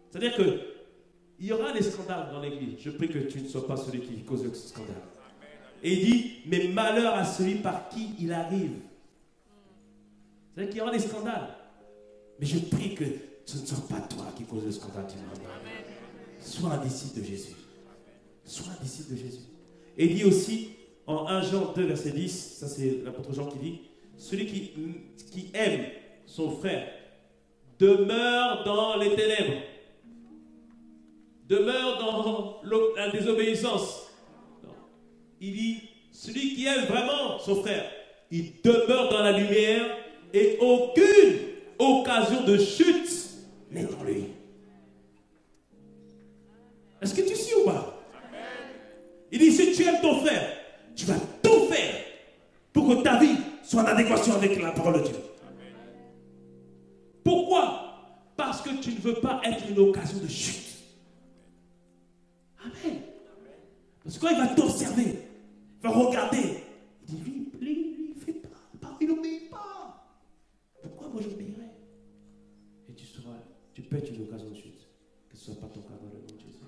C'est-à-dire qu'il y aura des scandales dans l'église. Je prie que tu ne sois pas celui qui cause le scandale. Et il dit, mais malheur à celui par qui il arrive. C'est-à-dire qu'il y aura des scandales. Mais je prie que ce ne soit pas toi qui cause le scandale. Sois un disciple de Jésus. Sois un disciple de Jésus. Et il dit aussi, en 1 Jean 2, verset 10, ça c'est l'apôtre Jean qui dit, celui qui aime son frère demeure dans les ténèbres, demeure dans la désobéissance. Non. Il dit, celui qui aime vraiment son frère, il demeure dans la lumière et aucune occasion de chute n'est dans lui. Est-ce que tu suis ou pas? Il dit, si tu aimes ton frère, tu vas tout faire pour que ta vie soit en adéquation avec la parole de Dieu. Pourquoi? Parce que tu ne veux pas être une occasion de chute. Amen. Parce que quand il va t'observer, il va regarder, il dit, lui, il ne fait pas, il n'obéit pas. Pourquoi moi j'obéirais? Et tu sauras, tu peux être une occasion de chute, que ce ne soit pas ton cas dans le nom de Jésus.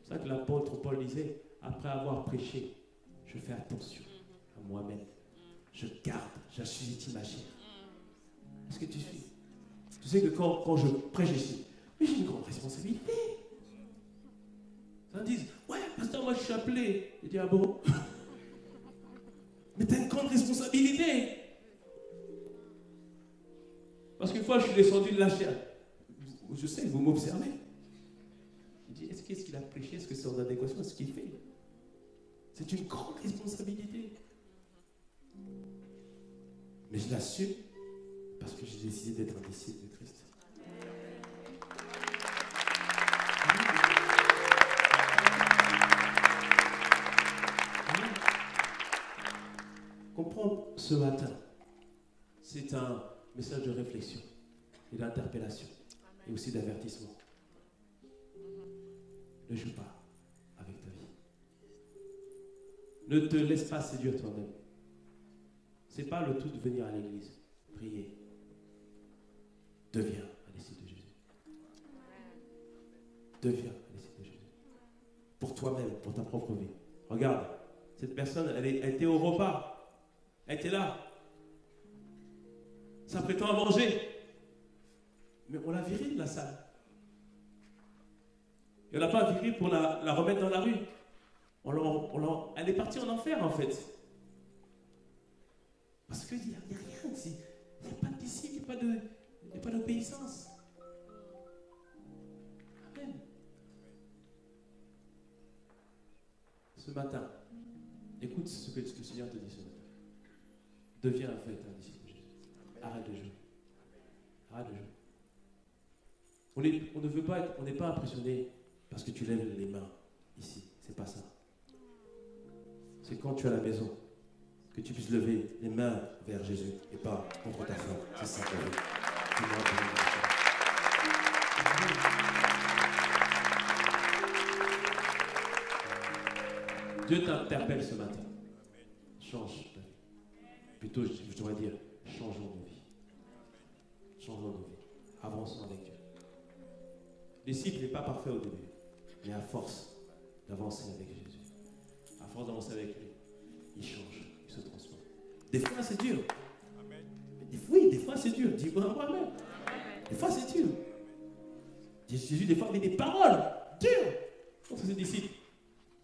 C'est ça que l'apôtre Paul disait, après avoir prêché, je fais attention à moi-même. Je garde, j'assujettis ma chair. Est-ce que tu suis? Tu sais que quand je prêche ici, mais j'ai une grande responsabilité. Ils disent, ouais, pasteur, moi je suis appelé. Je dis, ah bon? Mais tu as une grande responsabilité. Parce qu'une fois, je suis descendu de la chair. Je sais, vous m'observez. Je dis, est-ce qu'il a prêché? Est-ce que c'est en adéquation à ce qu'il fait? C'est une grande responsabilité. Mais je l'assume parce que j'ai décidé d'être un disciple de Christ. Comprendre ce matin, c'est un message de réflexion et d'interpellation et aussi d'avertissement. Ne joue pas avec ta vie. Ne te laisse pas séduire toi-même. Ce n'est pas le tout de venir à l'église, prier. Deviens un disciple de Jésus. Deviens un disciple de Jésus. Pour toi-même, pour ta propre vie. Regarde, cette personne, elle était au repas. Elle était là. S'apprêtant à manger. Mais on l'a virée de la salle. Et on ne l'a pas virée pour la remettre dans la rue. Elle est partie en enfer, en fait. Parce qu'il n'y a rien. Il n'y a pas de disciple, il n'y a pas d'obéissance. Amen. Ce matin, écoute ce que le Seigneur te dit ce matin. Deviens en fait un disciple de Jésus. Arrête de jouer. Arrête de jouer. On ne veut pas être, on n'est pas impressionné parce que tu lèves les mains ici. C'est pas ça. C'est quand tu es à la maison que tu puisses lever les mains vers Jésus et pas contre ta femme. C'est ça que je veux. Dieu t'interpelle ce matin. Change ta vie. Plutôt, je devrais dire, changeons nos vies. Changeons nos vies. Avançons avec Dieu. Le disciple n'est pas parfait au début, mais à force d'avancer avec Jésus, à force d'avancer avec lui, il change, il se transforme. Des fois, c'est dur. Oui, des fois, c'est dur. Dis-moi moi-même. Des fois, c'est dur. Jésus, des fois, avait des paroles dures contre ses disciples.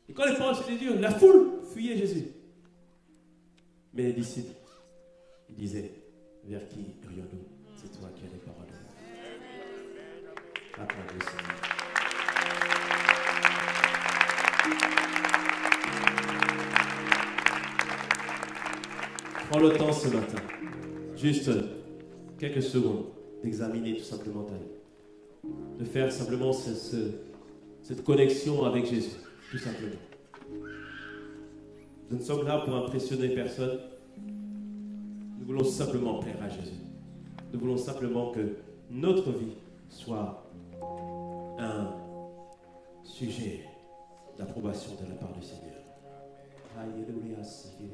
Et quand les paroles étaient dures, la foule fuyait Jésus. Mais les disciples, ils disaient, vers qui irions-nous? C'est toi qui as les paroles. Acclamez le Seigneur. Prends le temps ce matin, juste quelques secondes, d'examiner tout simplement ta vie. De faire simplement cette connexion avec Jésus, tout simplement. Nous ne sommes là pour impressionner personne. Nous voulons simplement plaire à Jésus. Nous voulons simplement que notre vie soit un sujet d'approbation de la part du Seigneur. Alléluia, Seigneur.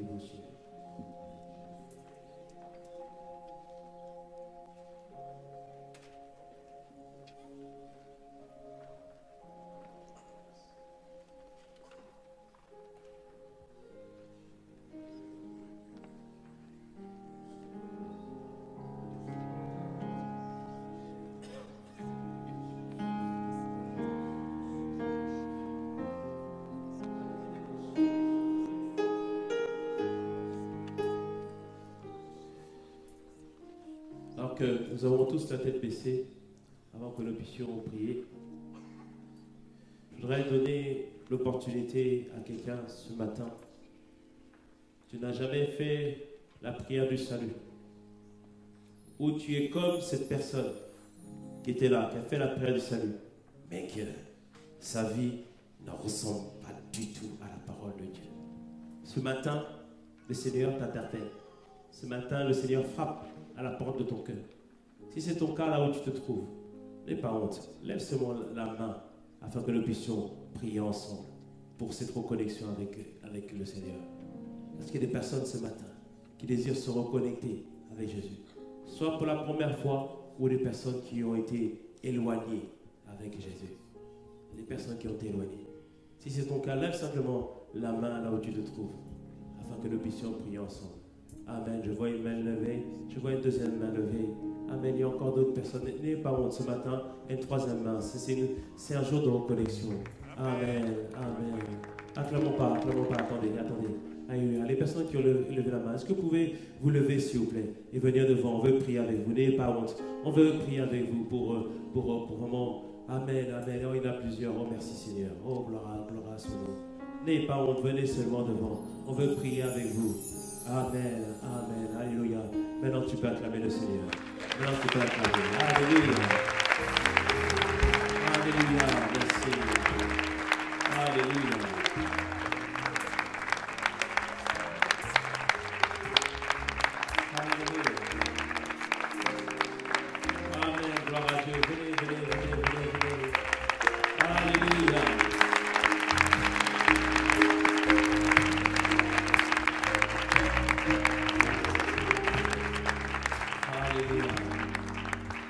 Que nous avons tous la tête baissée avant que nous puissions prier. Je voudrais donner l'opportunité à quelqu'un ce matin. Tu n'as jamais fait la prière du salut. Ou tu es comme cette personne qui était là, qui a fait la prière du salut, mais que sa vie ne ressemble pas du tout à la parole de Dieu. Ce matin, le Seigneur t'interpelle. Ce matin, le Seigneur frappe à la porte de ton cœur. Si c'est ton cas là où tu te trouves, n'aie pas honte. Lève seulement la main afin que nous puissions prier ensemble pour cette reconnexion avec le Seigneur. Parce qu'il y a des personnes ce matin qui désirent se reconnecter avec Jésus. Soit pour la première fois ou des personnes qui ont été éloignées avec Jésus. Des personnes qui ont été éloignées. Si c'est ton cas, lève simplement la main là où tu te trouves afin que nous puissions prier ensemble. Amen. Je vois une main levée. Je vois une deuxième main levée. Amen. Il y a encore d'autres personnes. N'ayez pas honte ce matin. Une troisième main. C'est un jour de reconnexion. Amen. Amen. Acclamons pas. Attendez. Alléluia. Les personnes qui ont levé la main, est-ce que vous pouvez vous lever s'il vous plaît et venir devant? On veut prier avec vous. N'ayez pas honte. On veut prier avec vous pour vraiment. Amen. Amen. Oh, il y en a plusieurs. Oh, merci Seigneur. Oh, gloire à son nom. N'ayez pas honte. Venez seulement devant. On veut prier avec vous. Amen, amen, alléluia. Maintenant tu peux acclamer le Seigneur. Maintenant tu peux acclamer. Alléluia. Alléluia, merci. Alléluia. Alléluia. Amen, gloire à Dieu. Venez. Alléluia.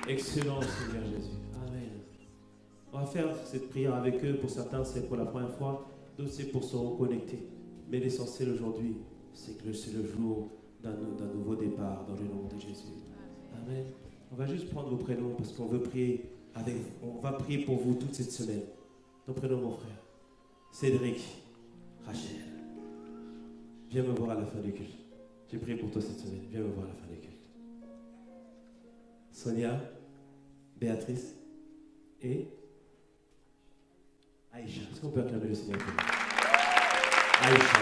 Excellent Seigneur Jésus. Amen. On va faire cette prière avec eux. Pour certains, c'est pour la première fois. D'autres, c'est pour se reconnecter. Mais l'essentiel aujourd'hui, c'est que c'est le jour d'un nouveau départ dans le nom de Jésus. Amen. On va juste prendre vos prénoms parce qu'on veut prier avec vous. On va prier pour vous toute cette semaine. Ton prénom, mon frère. Cédric. Rachel. Viens me voir à la fin du culte. J'ai prié pour toi cette semaine. Viens me voir à la fin du culte. Sonia, Béatrice et Aïcha. Est-ce qu'on peut acclamer le Seigneur pour nous? Aïcha.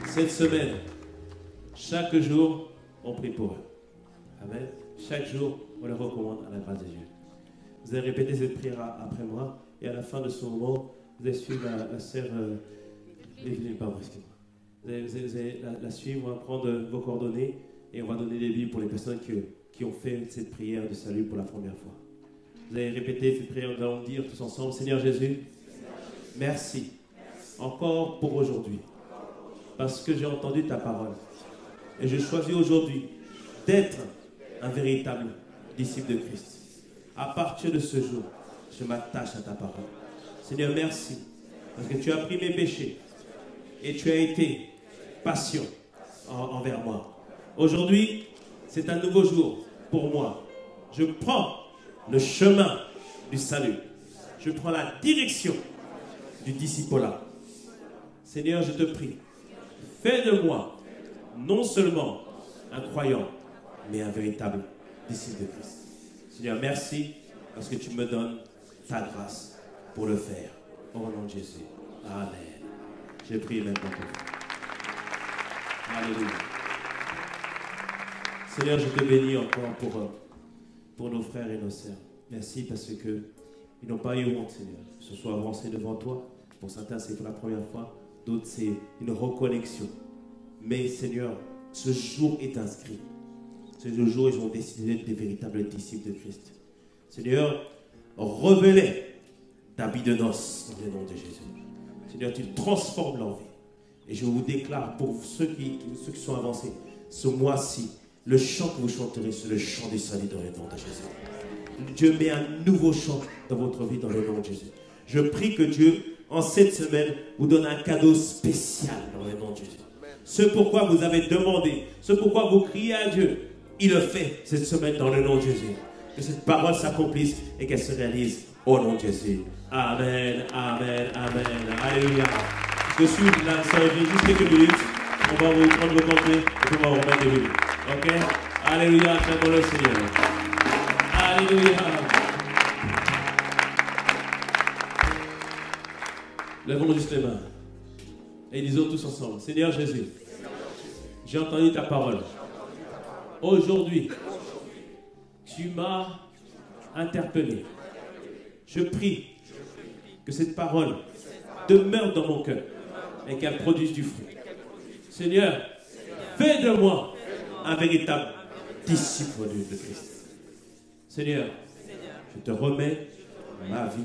Cette semaine, chaque jour, on prie pour eux. Amen. Chaque jour, on les recommande à la grâce de Dieu. Vous allez répéter cette prière après moi. Et à la fin de ce moment, vous allez suivre la sœur Evelyne, pardon, excusez-moi. Vous allez la suivre, on va prendre vos coordonnées et on va donner des Bibles pour les personnes qui ont fait cette prière de salut pour la première fois. Vous allez répéter cette prière, nous allons dire tous ensemble, Seigneur Jésus, merci encore pour aujourd'hui, parce que j'ai entendu ta parole. Et je choisis aujourd'hui d'être un véritable disciple de Christ. À partir de ce jour, je m'attache à ta parole. Seigneur, merci, parce que tu as pris mes péchés et tu as été patient envers moi. Aujourd'hui, c'est un nouveau jour pour moi. Je prends le chemin du salut. Je prends la direction du discipolat. Seigneur, je te prie, fais de moi non seulement un croyant, mais un véritable disciple de Christ. Seigneur, merci parce que tu me donnes ta grâce pour le faire. Au nom de Jésus. Amen. J'ai prié maintenant pour vous. Alléluia. Seigneur, je te bénis encore pour nos frères et nos sœurs. Merci parce que Ils n'ont pas eu honte, Seigneur. Ils se sont avancés devant toi. Pour certains, c'est pour la première fois. D'autres, c'est une reconnexion. Mais, Seigneur, ce jour est inscrit. C'est le jour où ils ont décidé d'être des véritables disciples de Christ. Seigneur, révélez d'habits de noces dans le nom de Jésus. Seigneur, tu transformes leur vie. Et je vous déclare pour ceux qui sont avancés, ce mois-ci, le chant que vous chanterez, c'est le chant du salut dans le nom de Jésus. Dieu met un nouveau chant dans votre vie dans le nom de Jésus. Je prie que Dieu, en cette semaine, vous donne un cadeau spécial dans le nom de Jésus. Ce pourquoi vous avez demandé, ce pourquoi vous criez à Dieu, il le fait cette semaine dans le nom de Jésus. Que cette parole s'accomplisse et qu'elle se réalise au nom de Jésus. Amen, amen, amen. Alléluia. Je suis là, ça va juste quelques minutes. On va vous prendre vos comptes et on va vous remettre des minutes. Ok? Alléluia, acclamons le Seigneur. Alléluia. Lèvons juste les mains. Et disons tous ensemble. Seigneur Jésus, j'ai entendu ta parole. Aujourd'hui, tu m'as interpellé. Je prie que cette parole demeure dans mon cœur et qu'elle produise du fruit. Seigneur, fais de moi un véritable disciple de Christ. Seigneur, je te remets ma vie,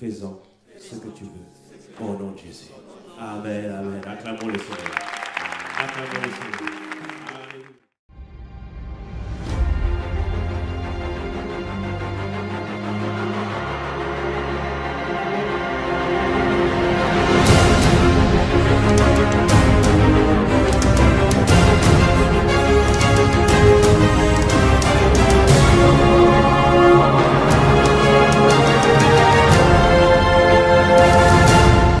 faisant ce que tu veux. Au nom de Jésus. Amen, amen. Acclamons le Seigneur. Acclamons le Seigneur.